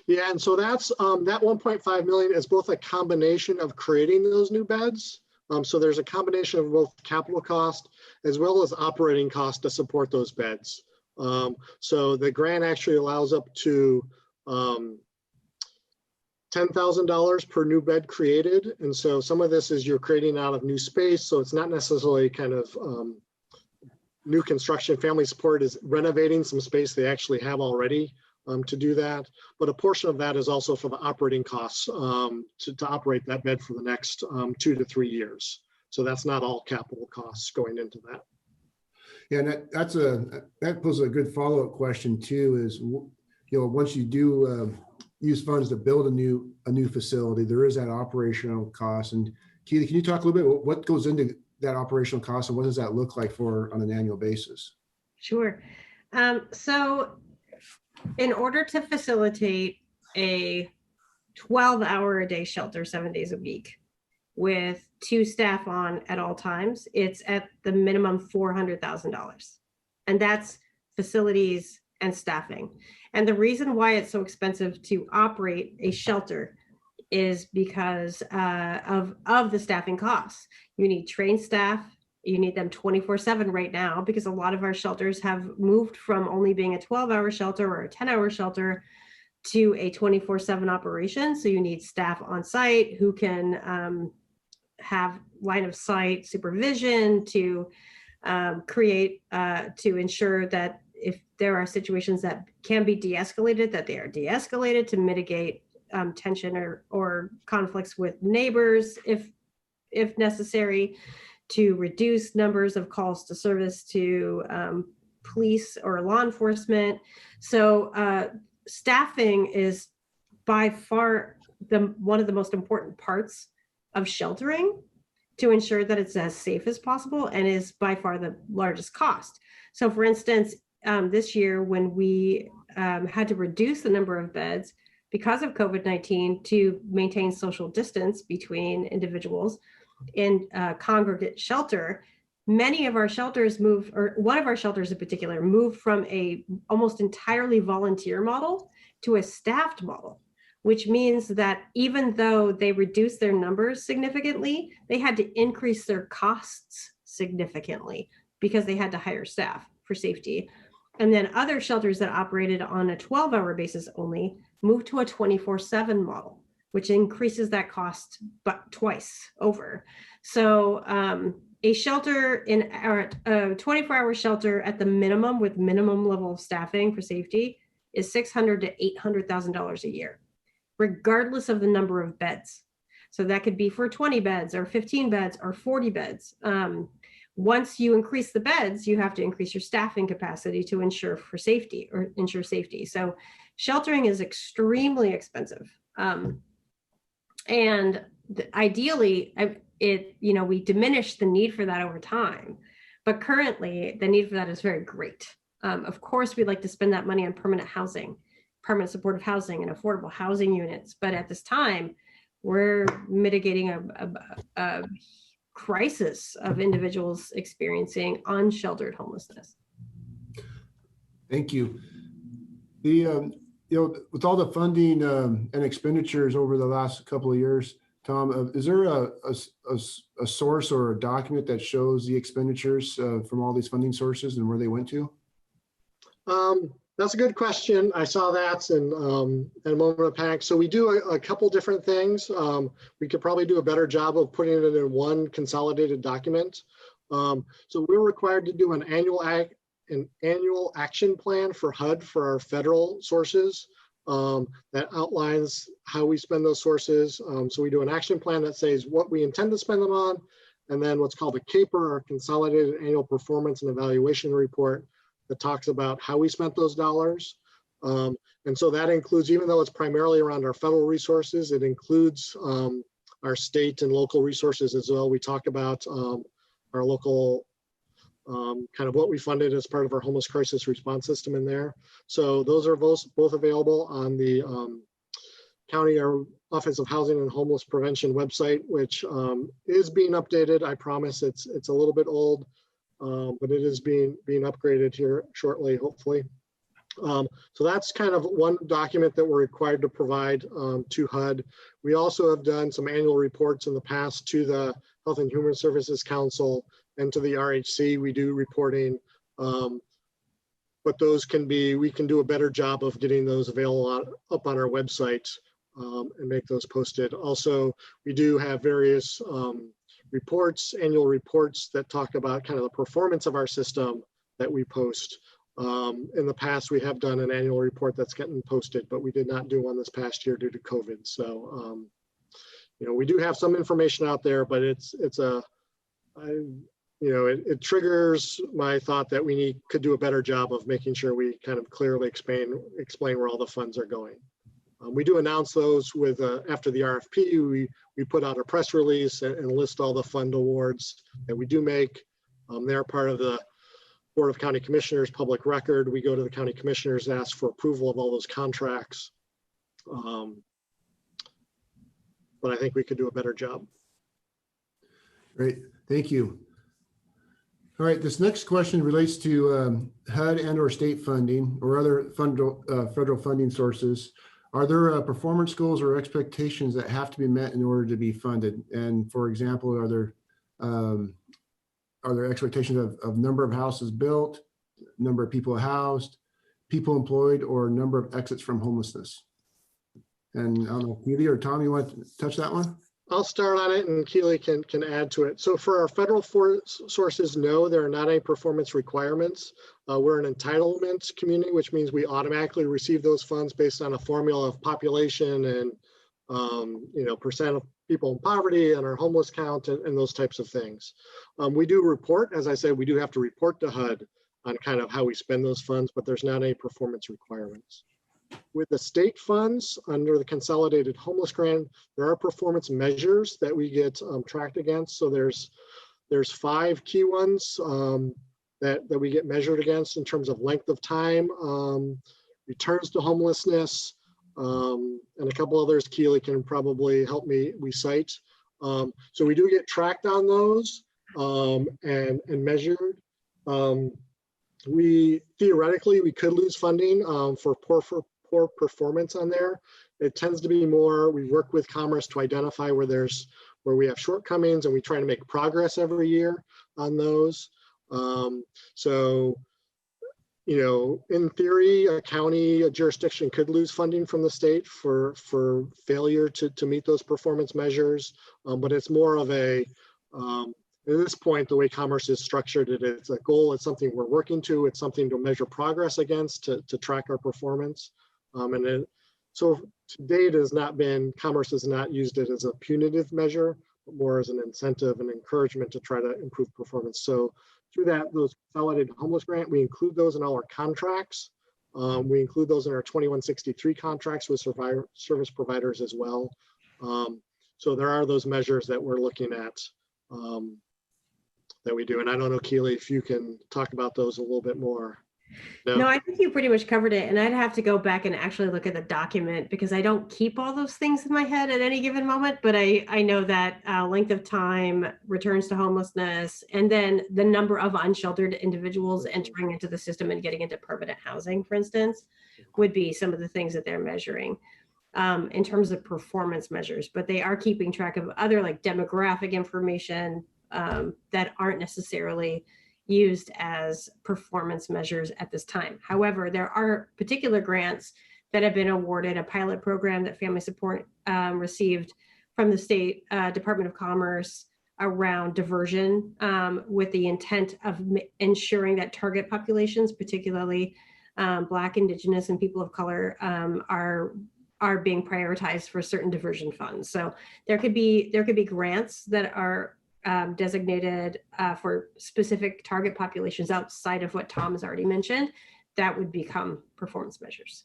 Yeah, and so that's that 1.5 million is both a combination of creating those new beds. So there's a combination of both capital cost as well as operating cost to support those beds. So the grant actually allows up to $10,000 per new bed created. And so some of this is you're creating out of new space. So it's not necessarily kind of new construction. Family Support is renovating some space they actually have already to do that. But a portion of that is also for the operating costs to operate that bed for the next 2 to 3 years. So that's not all capital costs going into that. Yeah, and that poses a good follow-up question too, is, once you do use funds to build a new facility, there is that operational cost. And Keely, can you talk a little bit what goes into that operational cost and what does that look like on an annual basis? Sure. So in order to facilitate a 12-hour-a-day shelter 7 days a week with 2 staff on at all times, it's at the minimum $400,000. And that's facilities and staffing. And the reason why it's so expensive to operate a shelter is because of the staffing costs. You need trained staff. You need them 24/7 right now, because a lot of our shelters have moved from only being a 12-hour shelter or a 10-hour shelter to a 24/7 operation. So you need staff on site who can have line of sight supervision to to ensure that if there are situations that can be de-escalated, that they are de-escalated, to mitigate tension or conflicts with neighbors if necessary, to reduce numbers of calls to service to police or law enforcement. So staffing is by far one of the most important parts of sheltering to ensure that it's as safe as possible, and is by far the largest cost. So for instance, this year when we had to reduce the number of beds because of COVID-19 to maintain social distance between individuals in congregate shelter, many of our shelters moved, or one of our shelters in particular, moved from a almost entirely volunteer model to a staffed model, which means that even though they reduced their numbers significantly, they had to increase their costs significantly because they had to hire staff for safety. And then other shelters that operated on a 12-hour basis only moved to a 24/7 model, which increases that cost but twice over. So a shelter a 24-hour shelter at the minimum with minimum level of staffing for safety is $600,000 to $800,000 a year, regardless of the number of beds. So that could be for 20 beds or 15 beds or 40 beds. Once you increase the beds, you have to increase your staffing capacity to ensure safety. So sheltering is extremely expensive. And ideally, we diminish the need for that over time, but currently the need for that is very great. Of course, we'd like to spend that money on permanent housing, permanent supportive housing, and affordable housing units. But at this time, we're mitigating a crisis of individuals experiencing unsheltered homelessness. Thank you. With all the funding and expenditures over the last couple of years, Tom, is there a source or a document that shows the expenditures from all these funding sources and where they went to? That's a good question. I saw that in a moment of panic. So we do a couple different things. We could probably do a better job of putting it in one consolidated document. So we're required to do an annual action plan for HUD for our federal sources that outlines how we spend those sources. So we do an action plan that says what we intend to spend them on, and then what's called a CAPER, or Consolidated Annual Performance and Evaluation Report, that talks about how we spent those dollars. And so that includes, even though it's primarily around our federal resources, it includes our state and local resources as well. We talk about our local kind of what we funded as part of our homeless crisis response system in there. So those are both available on the County Office of Housing and Homeless Prevention website, which is being updated. I promise it's a little bit old, but it is being upgraded here shortly, hopefully. So that's kind of one document that we're required to provide to HUD. We also have done some annual reports in the past to the Health and Human Services Council and to the RHC. We do reporting, but those we can do a better job of getting those available up on our website and make those posted. Also, we do have various annual reports that talk about kind of the performance of our system that we post. In the past, we have done an annual report that's getting posted, but we did not do one this past year due to COVID. So, we do have some information out there, but it triggers my thought that we could do a better job of making sure we kind of clearly explain where all the funds are going. We do announce those after the RFP. We put out a press release and list all the fund awards that we do make. They're part of the Board of County Commissioners public record. We go to the county commissioners, ask for approval of all those contracts. But I think we could do a better job. Great, thank you. All right, this next question relates to HUD and or state funding or other federal funding sources. Are there performance goals or expectations that have to be met in order to be funded? And for example, are there expectations of number of houses built, number of people housed, people employed, or number of exits from homelessness? And I don't know, Keely or Tom, you want to touch that one? I'll start on it and Keely can add to it. So for our federal sources, no, there are not any performance requirements. We're an entitlement community, which means we automatically receive those funds based on a formula of population and percent of people in poverty and our homeless count and those types of things. We do report, as I said, we do have to report to HUD on kind of how we spend those funds, but there's not any performance requirements. With the state funds under the Consolidated Homeless Grant, there are performance measures that we get tracked against. So there's 5 key ones that we get measured against in terms of length of time, returns to homelessness, and a couple others Keely can probably help me recite. So we do get tracked on those and measured. Theoretically, we could lose funding for poor performance on there. It tends to be more, we work with Commerce to identify where we have shortcomings, and we try to make progress every year on those. So, in theory, a jurisdiction could lose funding from the state for failure to meet those performance measures, but it's more of a, at this point, the way Commerce is structured, it's a goal, it's something we're working to, it's something to measure progress against to track our performance. So to date Commerce has not used it as a punitive measure, but more as an incentive and encouragement to try to improve performance. So through those Consolidated Homeless Grant, we include those in all our contracts. We include those in our 2163 contracts with service providers as well. So there are those measures that we're looking at that we do. And I don't know, Keely, if you can talk about those a little bit more. No, I think you pretty much covered it. And I'd have to go back and actually look at the document because I don't keep all those things in my head at any given moment. But I know that length of time, returns to homelessness, and then the number of unsheltered individuals entering into the system and getting into permanent housing, for instance, would be some of the things that they're measuring in terms of performance measures. But they are keeping track of other like demographic information that aren't necessarily used as performance measures at this time. However, there are particular grants that have been awarded, a pilot program that Family Support received from the State Department of Commerce around diversion with the intent of ensuring that target populations, particularly Black, Indigenous, and people of color are being prioritized for certain diversion funds. So there could be grants that are designated for specific target populations outside of what Tom has already mentioned, that would become performance measures.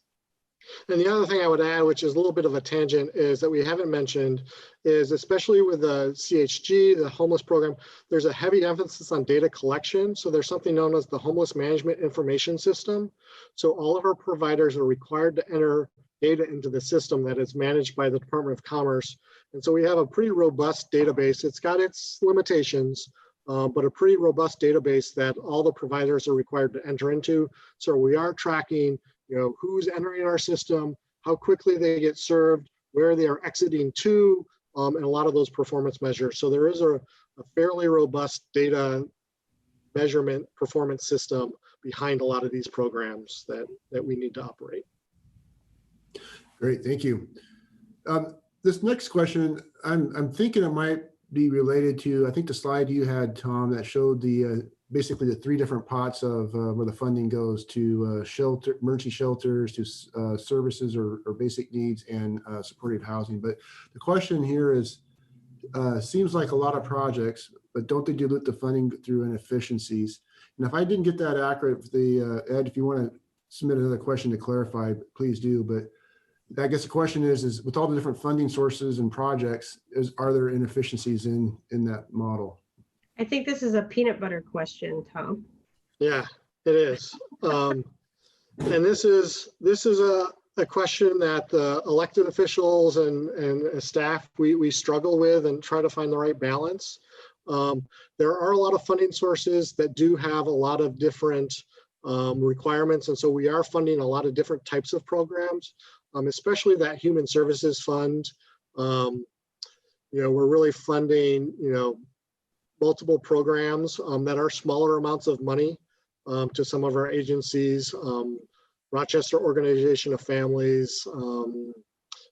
And the other thing I would add, which is a little bit of a tangent, is that we haven't mentioned is, especially with the CHG, the homeless program, there's a heavy emphasis on data collection. So there's something known as the Homeless Management Information System. So all of our providers are required to enter data into the system that is managed by the Department of Commerce. And so we have a pretty robust database. It's got its limitations, but a pretty robust database that all the providers are required to enter into. So we are tracking, who's entering our system, how quickly they get served, where they are exiting to, and a lot of those performance measures. So there is a fairly robust data measurement performance system behind a lot of these programs that we need to operate. Great, thank you. This next question, I'm thinking it might be related to, I think the slide you had, Tom, that showed the basically the three different pots of where the funding goes to shelter, emergency shelters, to services or basic needs, and supportive housing. But the question here is, seems like a lot of projects, but don't they dilute the funding through inefficiencies? And if I didn't get that accurate, Ed, if you want to submit another question to clarify, please do. But I guess the question is with all the different funding sources and projects, are there inefficiencies in that model? I think this is a peanut butter question, Tom. Yeah, it is. And this is a question that the elected officials and staff, we struggle with and try to find the right balance. There are a lot of funding sources that do have a lot of different requirements. And so we are funding a lot of different types of programs. Especially that Human Services Fund. We're really funding, multiple programs that are smaller amounts of money to some of our agencies, Rochester Organization of Families,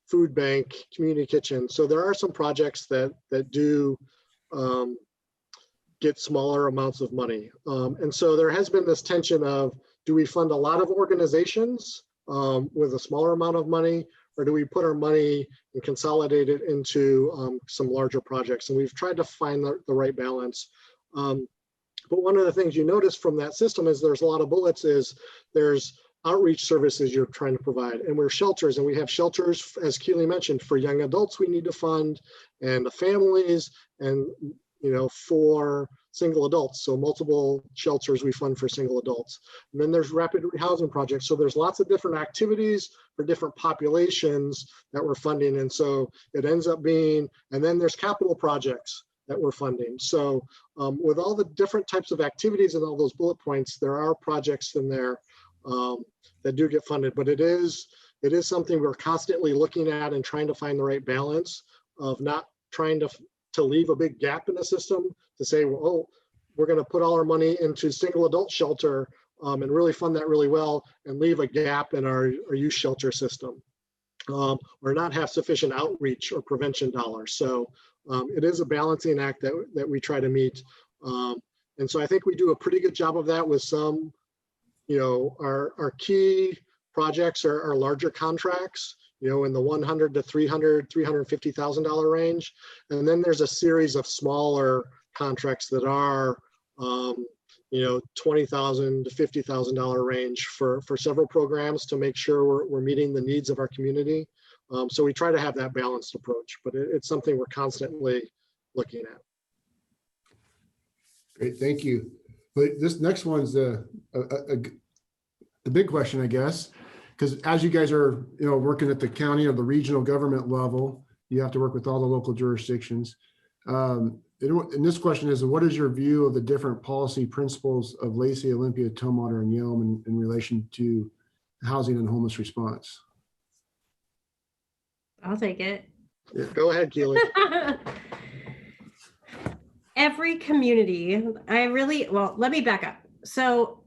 Food Bank, Community Kitchen. So there are some projects that do get smaller amounts of money. And so there has been this tension of, do we fund a lot of organizations with a smaller amount of money, or do we put our money and consolidate it into some larger projects? And we've tried to find the right balance. But one of the things you notice from that system is there's a lot of bullets, there's outreach services you're trying to provide, and we're shelters, and we have shelters, as Keely mentioned, for young adults we need to fund, and the families, and for single adults. So multiple shelters we fund for single adults. And then there's rapid rehousing projects. So there's lots of different activities for different populations that we're funding. And so it ends up being, and then there's capital projects that we're funding. So with all the different types of activities and all those bullet points, there are projects in there that do get funded, but it is something we're constantly looking at and trying to find the right balance of not trying to leave a big gap in the system to say, well, oh, we're going to put all our money into single adult shelter and really fund that really well and leave a gap in our youth shelter system or not have sufficient outreach or prevention dollars. So it is a balancing act that we try to meet. And so I think we do a pretty good job of that with some, our key projects are larger contracts, in the $100,000 to $350,000 range. And then there's a series of smaller contracts that are, $20,000 to $50,000 range for several programs to make sure we're meeting the needs of our community. So we try to have that balanced approach, but it's something we're constantly looking at. Great, thank you. But this next one's the big question, I guess, because as you guys are, working at the county or the regional government level, you have to work with all the local jurisdictions. And this question is, what is your view of the different policy principles of Lacey, Olympia, Tumwater, and Yelm in relation to housing and homeless response? I'll take it. Yeah. Go ahead, Keely. Every community, let me back up. So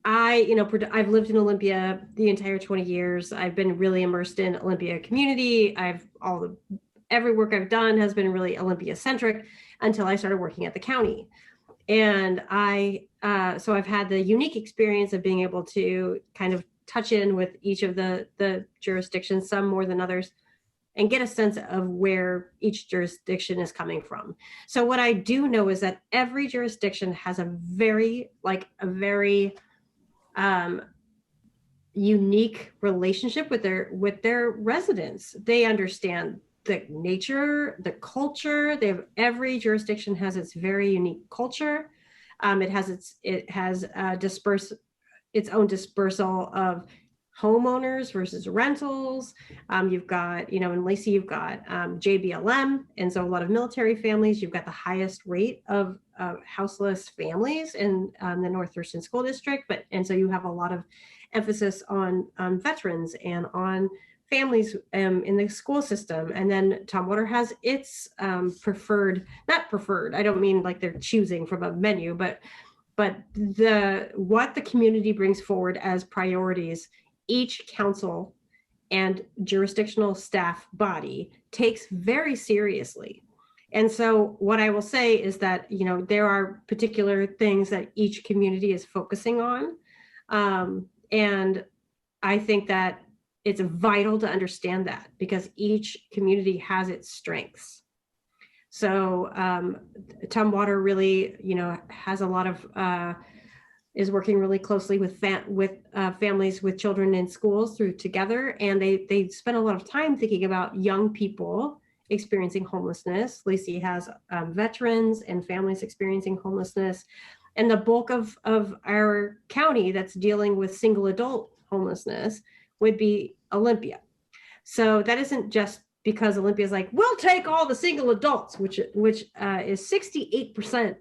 I've lived in Olympia the entire 20 years. I've been really immersed in Olympia community. Every work I've done has been really Olympia centric until I started working at the county. And so I've had the unique experience of being able to kind of touch in with each of the jurisdictions, some more than others, and get a sense of where each jurisdiction is coming from. So what I do know is that every jurisdiction has a very unique relationship with their residents. They understand the nature, the culture. Every jurisdiction has its very unique culture. It has its own dispersal of homeowners versus rentals. You've got, in Lacey, you've got JBLM, and so a lot of military families. You've got the highest rate of houseless families in the North Thurston School District, and so you have a lot of emphasis on veterans and on families in the school system. And then Tumwater has its not preferred. I don't mean like they're choosing from a menu, but what the community brings forward as priorities, each council and jurisdictional staff body takes very seriously. And so what I will say is that, there are particular things that each community is focusing on. And I think that it's vital to understand that, because each community has its strengths. So Tumwater really, has a lot of, is working really closely with families with children in schools through Together. And they spend a lot of time thinking about young people experiencing homelessness. Lacey has veterans and families experiencing homelessness. And the bulk of our county that's dealing with single adult homelessness would be Olympia. So that isn't just because Olympia is like, we'll take all the single adults, which is 68%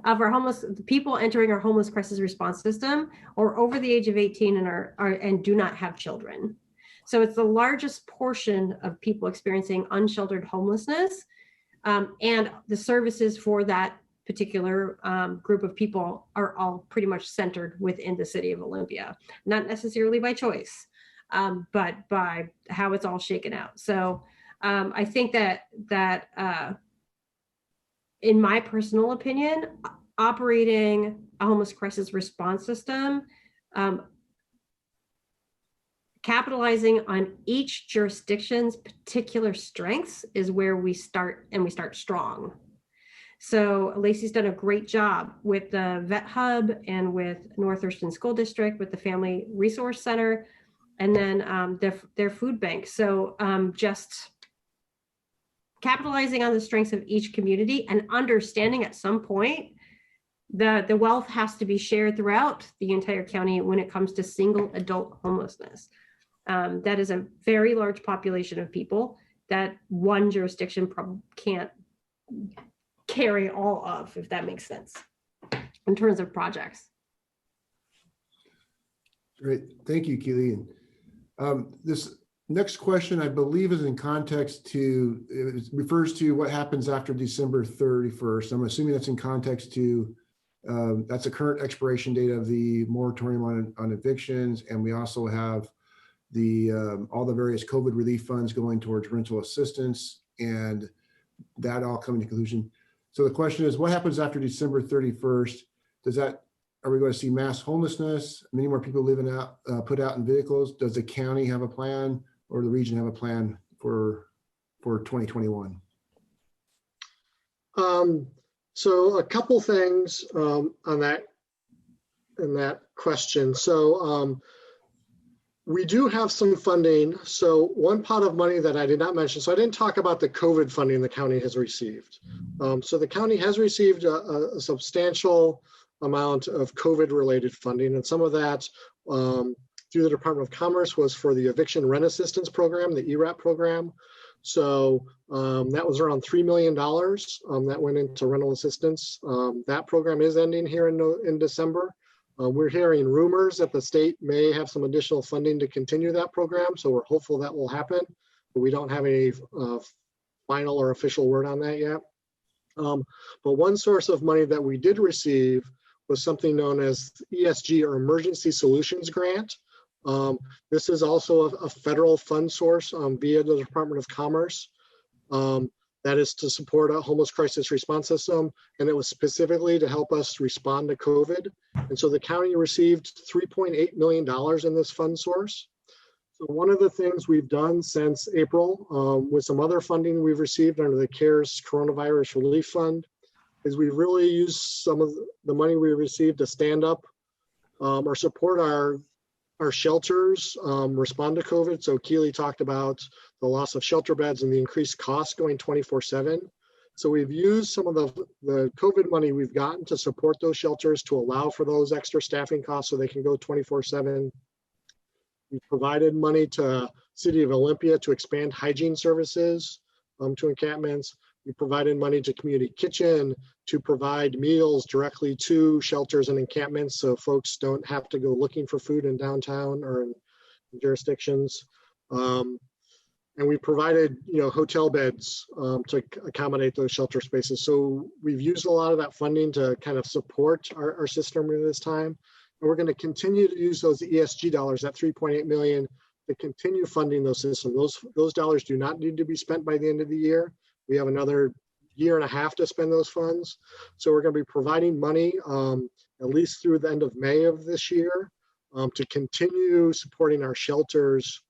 of our homeless people entering our homeless crisis response system or over the age of 18 and do not have children. So it's the largest portion of people experiencing unsheltered homelessness, and the services for that particular group of people are all pretty much centered within the city of Olympia, not necessarily by choice, but by how it's all shaken out. So I think that in my personal opinion, operating a homeless crisis response system, capitalizing on each jurisdiction's particular strengths is where we start, and we start strong. So Lacey's done a great job with the Vet Hub and with North Thurston School District, with the Family Resource Center, and then their food bank. So just capitalizing on the strengths of each community and understanding at some point the wealth has to be shared throughout the entire county when it comes to single adult homelessness. That is a very large population of people that one jurisdiction probably can't carry all of, if that makes sense, in terms of projects. Great, thank you, Keely. This next question, I believe, is in context to, it refers to what happens after December 31st. I'm assuming that's in context to, that's the current expiration date of the moratorium on evictions. And we also have all the various COVID relief funds going towards rental assistance, and that all coming to conclusion. So the question is, what happens after December 31st? Are we going to see mass homelessness? Many more people living out, put out in vehicles? Does the county have a plan, or the region have a plan for 2021? So a couple things on that, in that question. So we do have some funding. So one pot of money that I did not mention, so I didn't talk about the COVID funding the county has received. So the county has received a substantial amount of COVID related funding, and some of that through the Department of Commerce was for the Eviction Rent Assistance Program, the ERAP program. So that was around $3 million that went into rental assistance. That program is ending here in December. We're hearing rumors that the state may have some additional funding to continue that program. So we're hopeful that will happen, but we don't have any final or official word on that yet. But one source of money that we did receive was something known as ESG, or Emergency Solutions Grant. This is also a federal fund source via the Department of Commerce. That is to support a homeless crisis response system, and it was specifically to help us respond to COVID. And so the county received $3.8 million in this fund source. So one of the things we've done since April, with some other funding we've received under the CARES Coronavirus Relief Fund, is we've really used some of the money we received to stand up or support our shelters respond to COVID. So Keely talked about the loss of shelter beds and the increased costs going 24/7. So we've used some of the COVID money we've gotten to support those shelters to allow for those extra staffing costs so they can go 24/7. We provided money to City of Olympia to expand hygiene services to encampments. We provided money to Community Kitchen to provide meals directly to shelters and encampments so folks don't have to go looking for food in downtown or in jurisdictions. And we provided, hotel beds to accommodate those shelter spaces. So we've used a lot of that funding to kind of support our system at this time. And we're going to continue to use those ESG dollars, that $3.8 million, to continue funding those systems. Those dollars do not need to be spent by the end of the year. We have another year and a half to spend those funds. So we're going to be providing money at least through the end of May of this year to continue supporting our shelters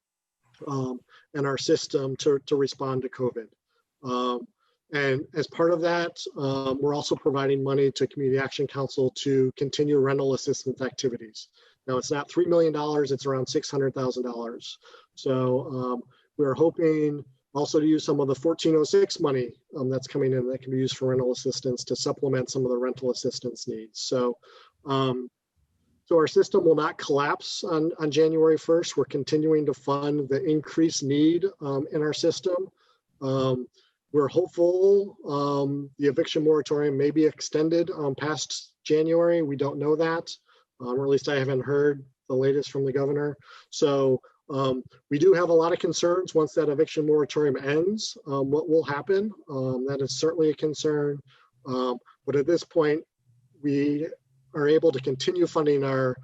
and our system to respond to COVID. And as part of that, we're also providing money to Community Action Council to continue rental assistance activities. Now, it's not $3 million, it's around $600,000. So we're hoping also to use some of the 1406 money that's coming in that can be used for rental assistance to supplement some of the rental assistance needs. So, so our system will not collapse on January 1st. We're continuing to fund the increased need in our system. We're hopeful the eviction moratorium may be extended past January. We don't know that, or at least I haven't heard the latest from the governor. So we do have a lot of concerns once that eviction moratorium ends, what will happen. That is certainly a concern. But at this point, we are able to continue funding our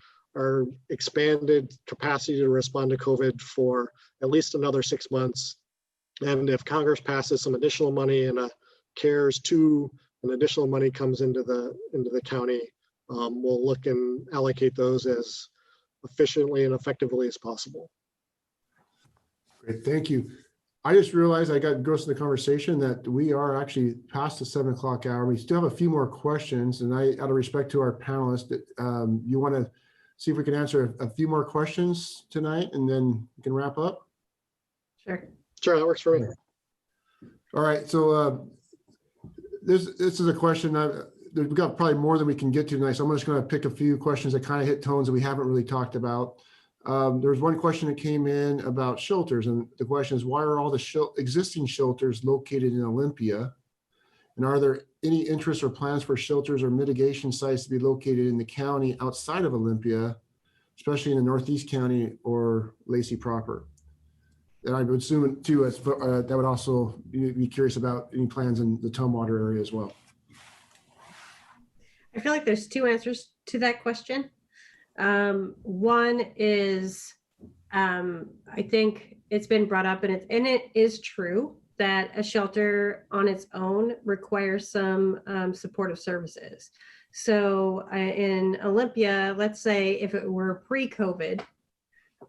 expanded capacity to respond to COVID for at least another 6 months. And if Congress passes some additional money and CARES 2 and additional money comes into the county, we'll look and allocate those as efficiently and effectively as possible. Great, thank you. I just realized I got engrossed in the conversation that we are actually past the 7 o'clock hour. We still have a few more questions, and out of respect to our panelists, you want to see if we can answer a few more questions tonight, and then we can wrap up? Sure. Sure, that works for me. All right, so this is a question we've got probably more than we can get to tonight, so I'm just going to pick a few questions that kind of hit tones that we haven't really talked about. There's one question that came in about shelters, and the question is, why are all the existing shelters located in Olympia? And are there any interests or plans for shelters or mitigation sites to be located in the county outside of Olympia, especially in the Northeast County or Lacey proper? And I would assume too, that would also be curious about any plans in the Tumwater area as well. I feel like there's two answers to that question. One is, I think it's been brought up, and it is true that a shelter on its own requires some supportive services. So in Olympia, let's say if it were pre-COVID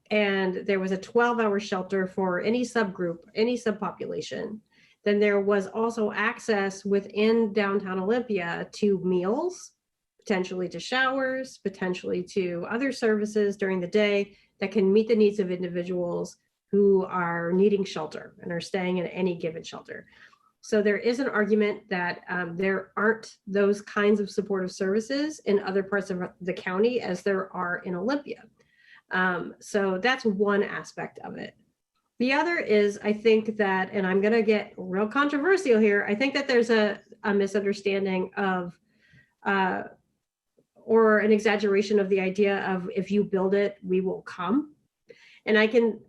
and there was a 12-hour shelter for any subgroup, any subpopulation, then there was also access within downtown Olympia to meals, potentially to showers, potentially to other services during the day that can meet the needs of individuals who are needing shelter and are staying in any given shelter. So there is an argument that there aren't those kinds of supportive services in other parts of the county as there are in Olympia. So that's one aspect of it. The other is, I think that, and I'm going to get real controversial here, I think that there's a misunderstanding of, or an exaggeration of the idea of if you build it, we will come. And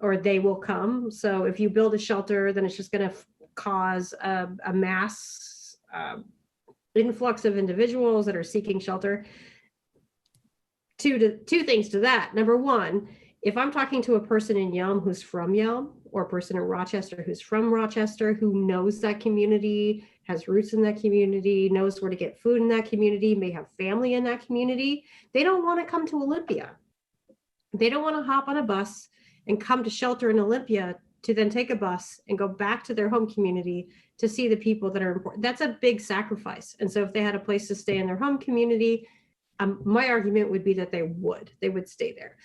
or they will come. So if you build a shelter, then it's just going to cause a mass influx of individuals that are seeking shelter. Two things to that. Number one, if I'm talking to a person in Yelm who's from Yelm, or a person in Rochester who's from Rochester, who knows that community, has roots in that community, knows where to get food in that community, may have family in that community, they don't want to come to Olympia. They don't want to hop on a bus and come to shelter in Olympia to then take a bus and go back to their home community to see the people that are important. That's a big sacrifice. And so if they had a place to stay in their home community, my argument would be that they would stay there.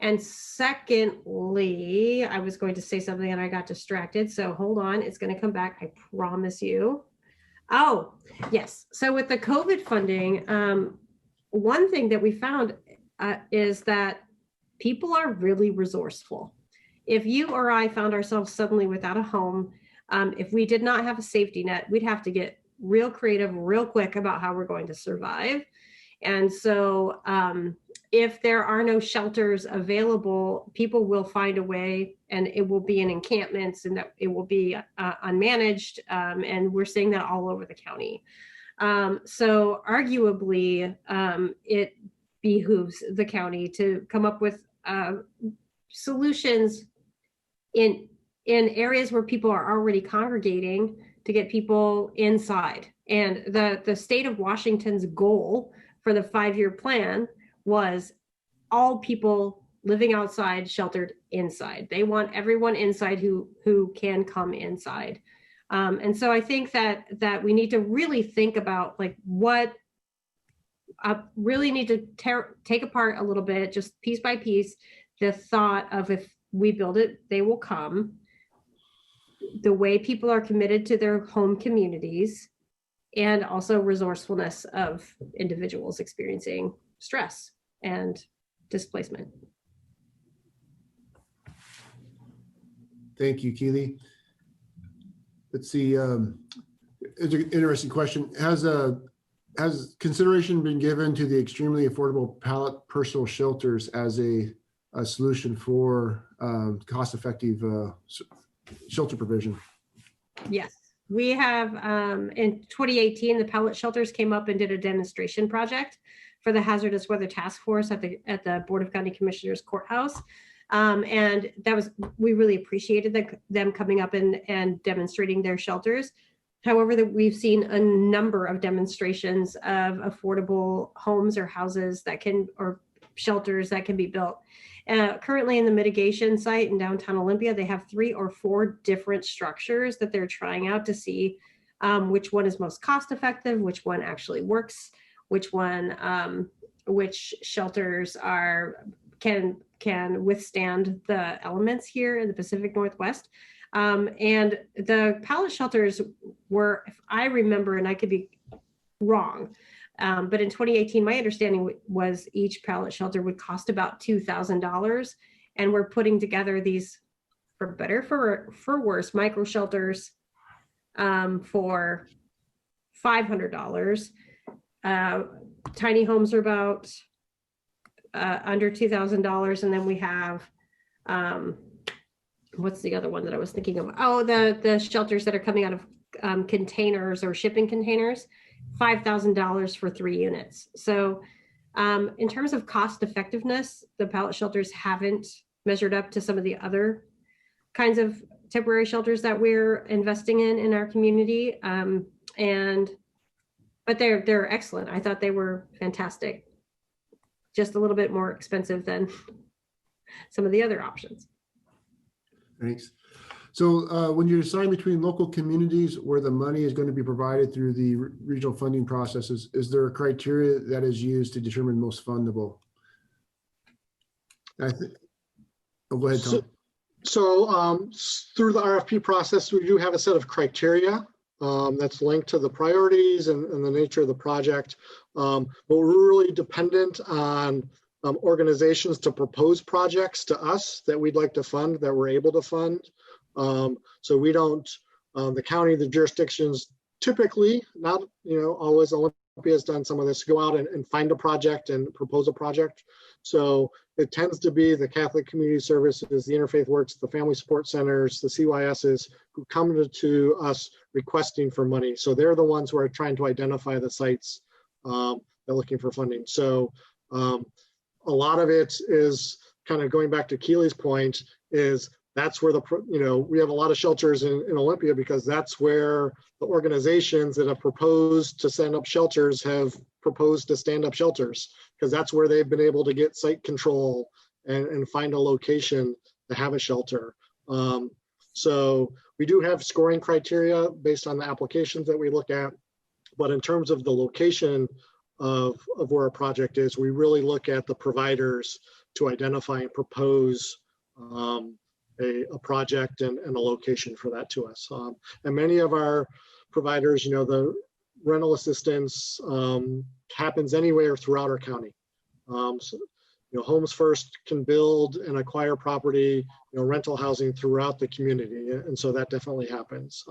And secondly, I was going to say something and I got distracted. So hold on, it's going to come back. I promise you. Oh, yes. So with the COVID funding, one thing that we found is that people are really resourceful. If you or I found ourselves suddenly without a home, if we did not have a safety net, we'd have to get real creative, real quick about how we're going to survive. And so if there are no shelters available, people will find a way, and it will be in encampments, and that it will be unmanaged. And we're seeing that all over the county. So arguably, it behooves the county to come up with solutions in areas where people are already congregating to get people inside. And the state of Washington's goal for the 5-year plan was all people living outside sheltered inside. They want everyone inside who can come inside. And so I think that we need to really think about like what really need to take apart a little bit, just piece by piece, the thought of if we build it, they will come. The way people are committed to their home communities, and also resourcefulness of individuals experiencing stress and displacement. Thank you, Keely. Let's see, it's an interesting question. Has consideration been given to the extremely affordable pallet personal shelters as a solution for cost-effective shelter provision? Yes, we have in 2018, the pallet shelters came up and did a demonstration project for the Hazardous Weather Task Force at the Board of County Commissioners Courthouse. And we really appreciated them coming up and demonstrating their shelters. However, we've seen a number of demonstrations of affordable homes or houses or shelters that can be built. Currently in the mitigation site in downtown Olympia, they have 3 or 4 different structures that they're trying out to see which one is most cost effective, which one actually works, which shelters can withstand the elements here in the Pacific Northwest. And the pallet shelters were, if I remember, and I could be wrong, but in 2018, my understanding was each pallet shelter would cost about $2,000. And we're putting together these, for better, for worse, micro shelters for $500. Tiny homes are about under $2,000. And then we have, what's the other one that I was thinking of? Oh, the shelters that are coming out of containers or shipping containers, $5,000 for 3 units. So in terms of cost effectiveness, the pallet shelters haven't measured up to some of the other kinds of temporary shelters that we're investing in our community. But they're excellent. I thought they were fantastic. Just a little bit more expensive than some of the other options. Thanks. So when you're deciding between local communities where the money is going to be provided through the regional funding processes, is there a criteria that is used to determine most fundable? Go ahead, Tom. So through the RFP process, we do have a set of criteria that's linked to the priorities and the nature of the project. But we're really dependent on organizations to propose projects to us that we'd like to fund, that we're able to fund. So we don't, the county, the jurisdictions typically, not always, Olympia has done some of this, go out and find a project and propose a project. So it tends to be the Catholic Community Services, the Interfaith Works, the Family Support Centers, the CYSs who come to us requesting for money. So they're the ones who are trying to identify the sites they're looking for funding. So a lot of it is kind of going back to Keely's point, is that's where we have a lot of shelters in Olympia because that's where the organizations that have proposed to stand up shelters have proposed to stand up shelters, because that's where they've been able to get site control and find a location to have a shelter. So we do have scoring criteria based on the applications that we look at, but in terms of the location of where a project is, we really look at the providers to identify and propose a project and a location for that to us. And many of our providers, the rental assistance happens anywhere throughout our county. So, Homes First can build and acquire property, rental housing throughout the community. And so that definitely happens.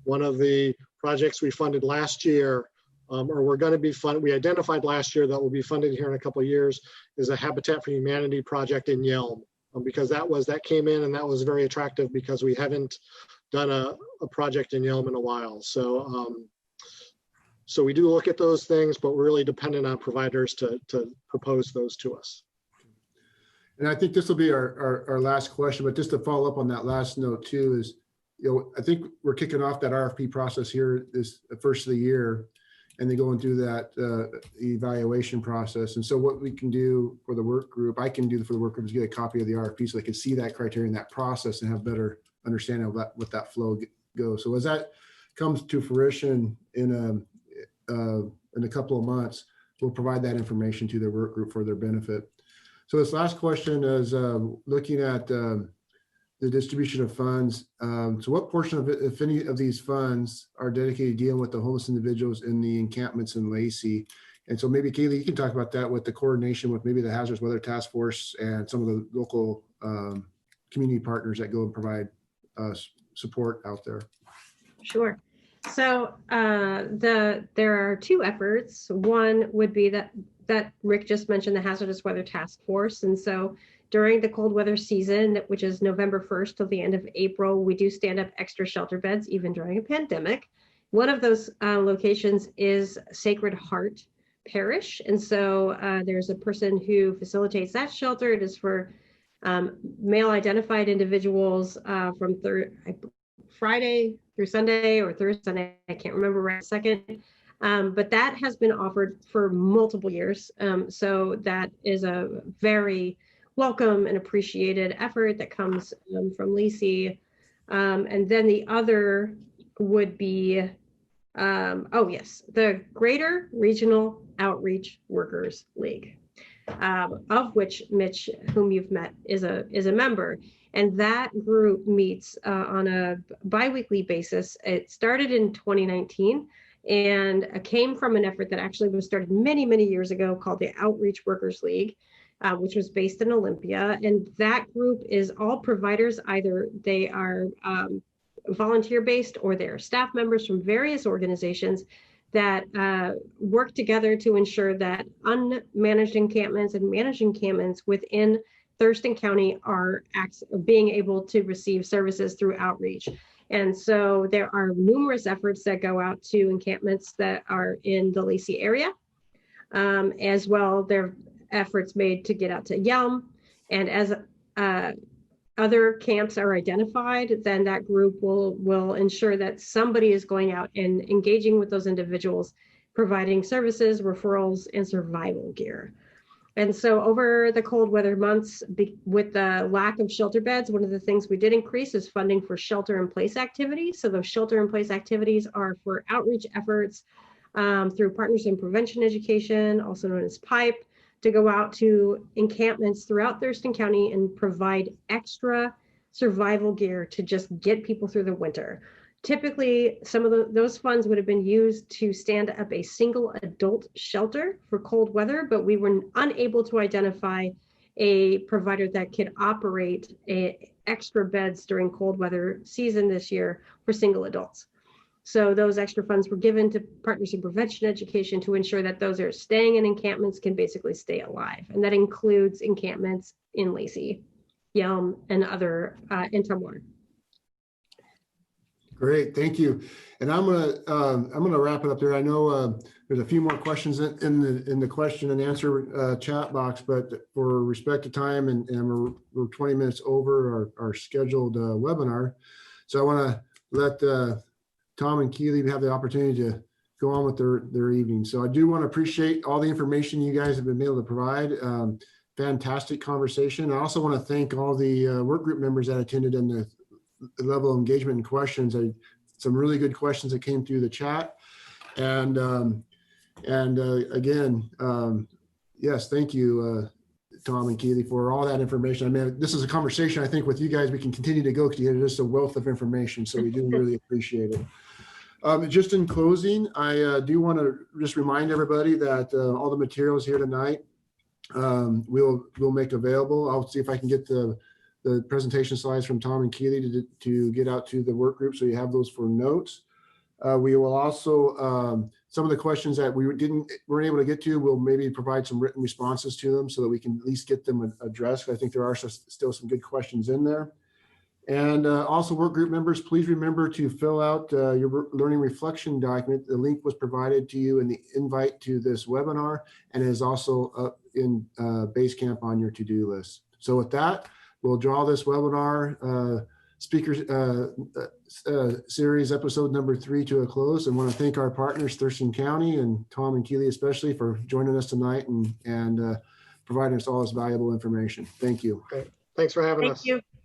One of the projects we funded last year, or we're going to be funded, we identified last year that will be funded here in a couple of years, is a Habitat for Humanity project in Yelm. Because that came in and that was very attractive because we haven't done a project in Yelm in a while. So so we do look at those things, but we're really dependent on providers to propose those to us. And I think this will be our last question, but just to follow up on that last note too is, I think we're kicking off that RFP process here this first of the year, and then going through that evaluation process. And so what we can do for the work group, I can do for the work group, is get a copy of the RFP so they can see that criteria and that process and have better understanding of what that flow goes. So as that comes to fruition in a couple of months, we'll provide that information to the work group for their benefit. So this last question is looking at the distribution of funds. So what portion of it, if any of these funds, are dedicated to dealing with the homeless individuals in the encampments in Lacey? And so maybe Kaylee, you can talk about that with the coordination with maybe the Hazardous Weather Task Force and some of the local community partners that go and provide support out there. Sure. So there are two efforts. One would be that Rick just mentioned, the Hazardous Weather Task Force. And so during the cold weather season, which is November 1st till the end of April, we do stand up extra shelter beds, even during a pandemic. One of those locations is Sacred Heart Parish. And so there's a person who facilitates that shelter. It is for male identified individuals from Friday through Sunday or Thursday, Sunday, I can't remember right second. But that has been offered for multiple years. So that is a very welcome and appreciated effort that comes from Lacey. And then the other would be, the Greater Regional Outreach Workers League, of which Mitch, whom you've met, is a member. And that group meets on a biweekly basis. It started in 2019 and came from an effort that actually was started many, many years ago called the Outreach Workers League, which was based in Olympia. And that group is all providers, either they are volunteer-based or they're staff members from various organizations that work together to ensure that unmanaged encampments and managed encampments within Thurston County are being able to receive services through outreach. And so there are numerous efforts that go out to encampments that are in the Lacey area. As well, there are efforts made to get out to Yelm. And as other camps are identified, then that group will ensure that somebody is going out and engaging with those individuals, providing services, referrals, and survival gear. And so over the cold weather months, with the lack of shelter beds, one of the things we did increase is funding for shelter in place activities. So those shelter in place activities are for outreach efforts through Partners in Prevention Education, also known as PIPE, to go out to encampments throughout Thurston County and provide extra survival gear to just get people through the winter. Typically, some of those funds would have been used to stand up a single adult shelter for cold weather, but we were unable to identify a provider that could operate extra beds during cold weather season this year for single adults. So those extra funds were given to Partners in Prevention Education to ensure that those that are staying in encampments can basically stay alive. And that includes encampments in Lacey, Yelm, and other in Tumwater. Great, thank you. And I'm gonna wrap it up there. I know there's a few more questions in the question and answer chat box, but for respect to time, and we're 20 minutes over our scheduled webinar, so I want to let Tom and Keely have the opportunity to go on with their evening. So I do want to appreciate all the information you guys have been able to provide. Fantastic conversation. I also want to thank all the work group members that attended and the level of engagement and questions. Some really good questions that came through the chat. And again, yes, thank you, Tom and Keely, for all that information. I mean, this is a conversation I think with you guys we can continue to go because you're just a wealth of information. So we do really appreciate it. Just in closing, I do want to just remind everybody that all the materials here tonight we'll make available. I'll see if I can get the presentation slides from Tom and Keely to get out to the work group, so you have those for notes. We will also, some of the questions that we weren't able to get to, we'll maybe provide some written responses to them so that we can at least get them addressed. I think there are still some good questions in there. And also work group members, please remember to fill out your learning reflection document. The link was provided to you in the invite to this webinar and is also up in Basecamp on your to-do list. So with that, we'll draw this webinar series episode number 3 to a close, and want to thank our partners, Thurston County and Tom and Keely especially, for joining us tonight and providing us all this valuable information. Thank you. Okay. Thanks for having us. Thank you.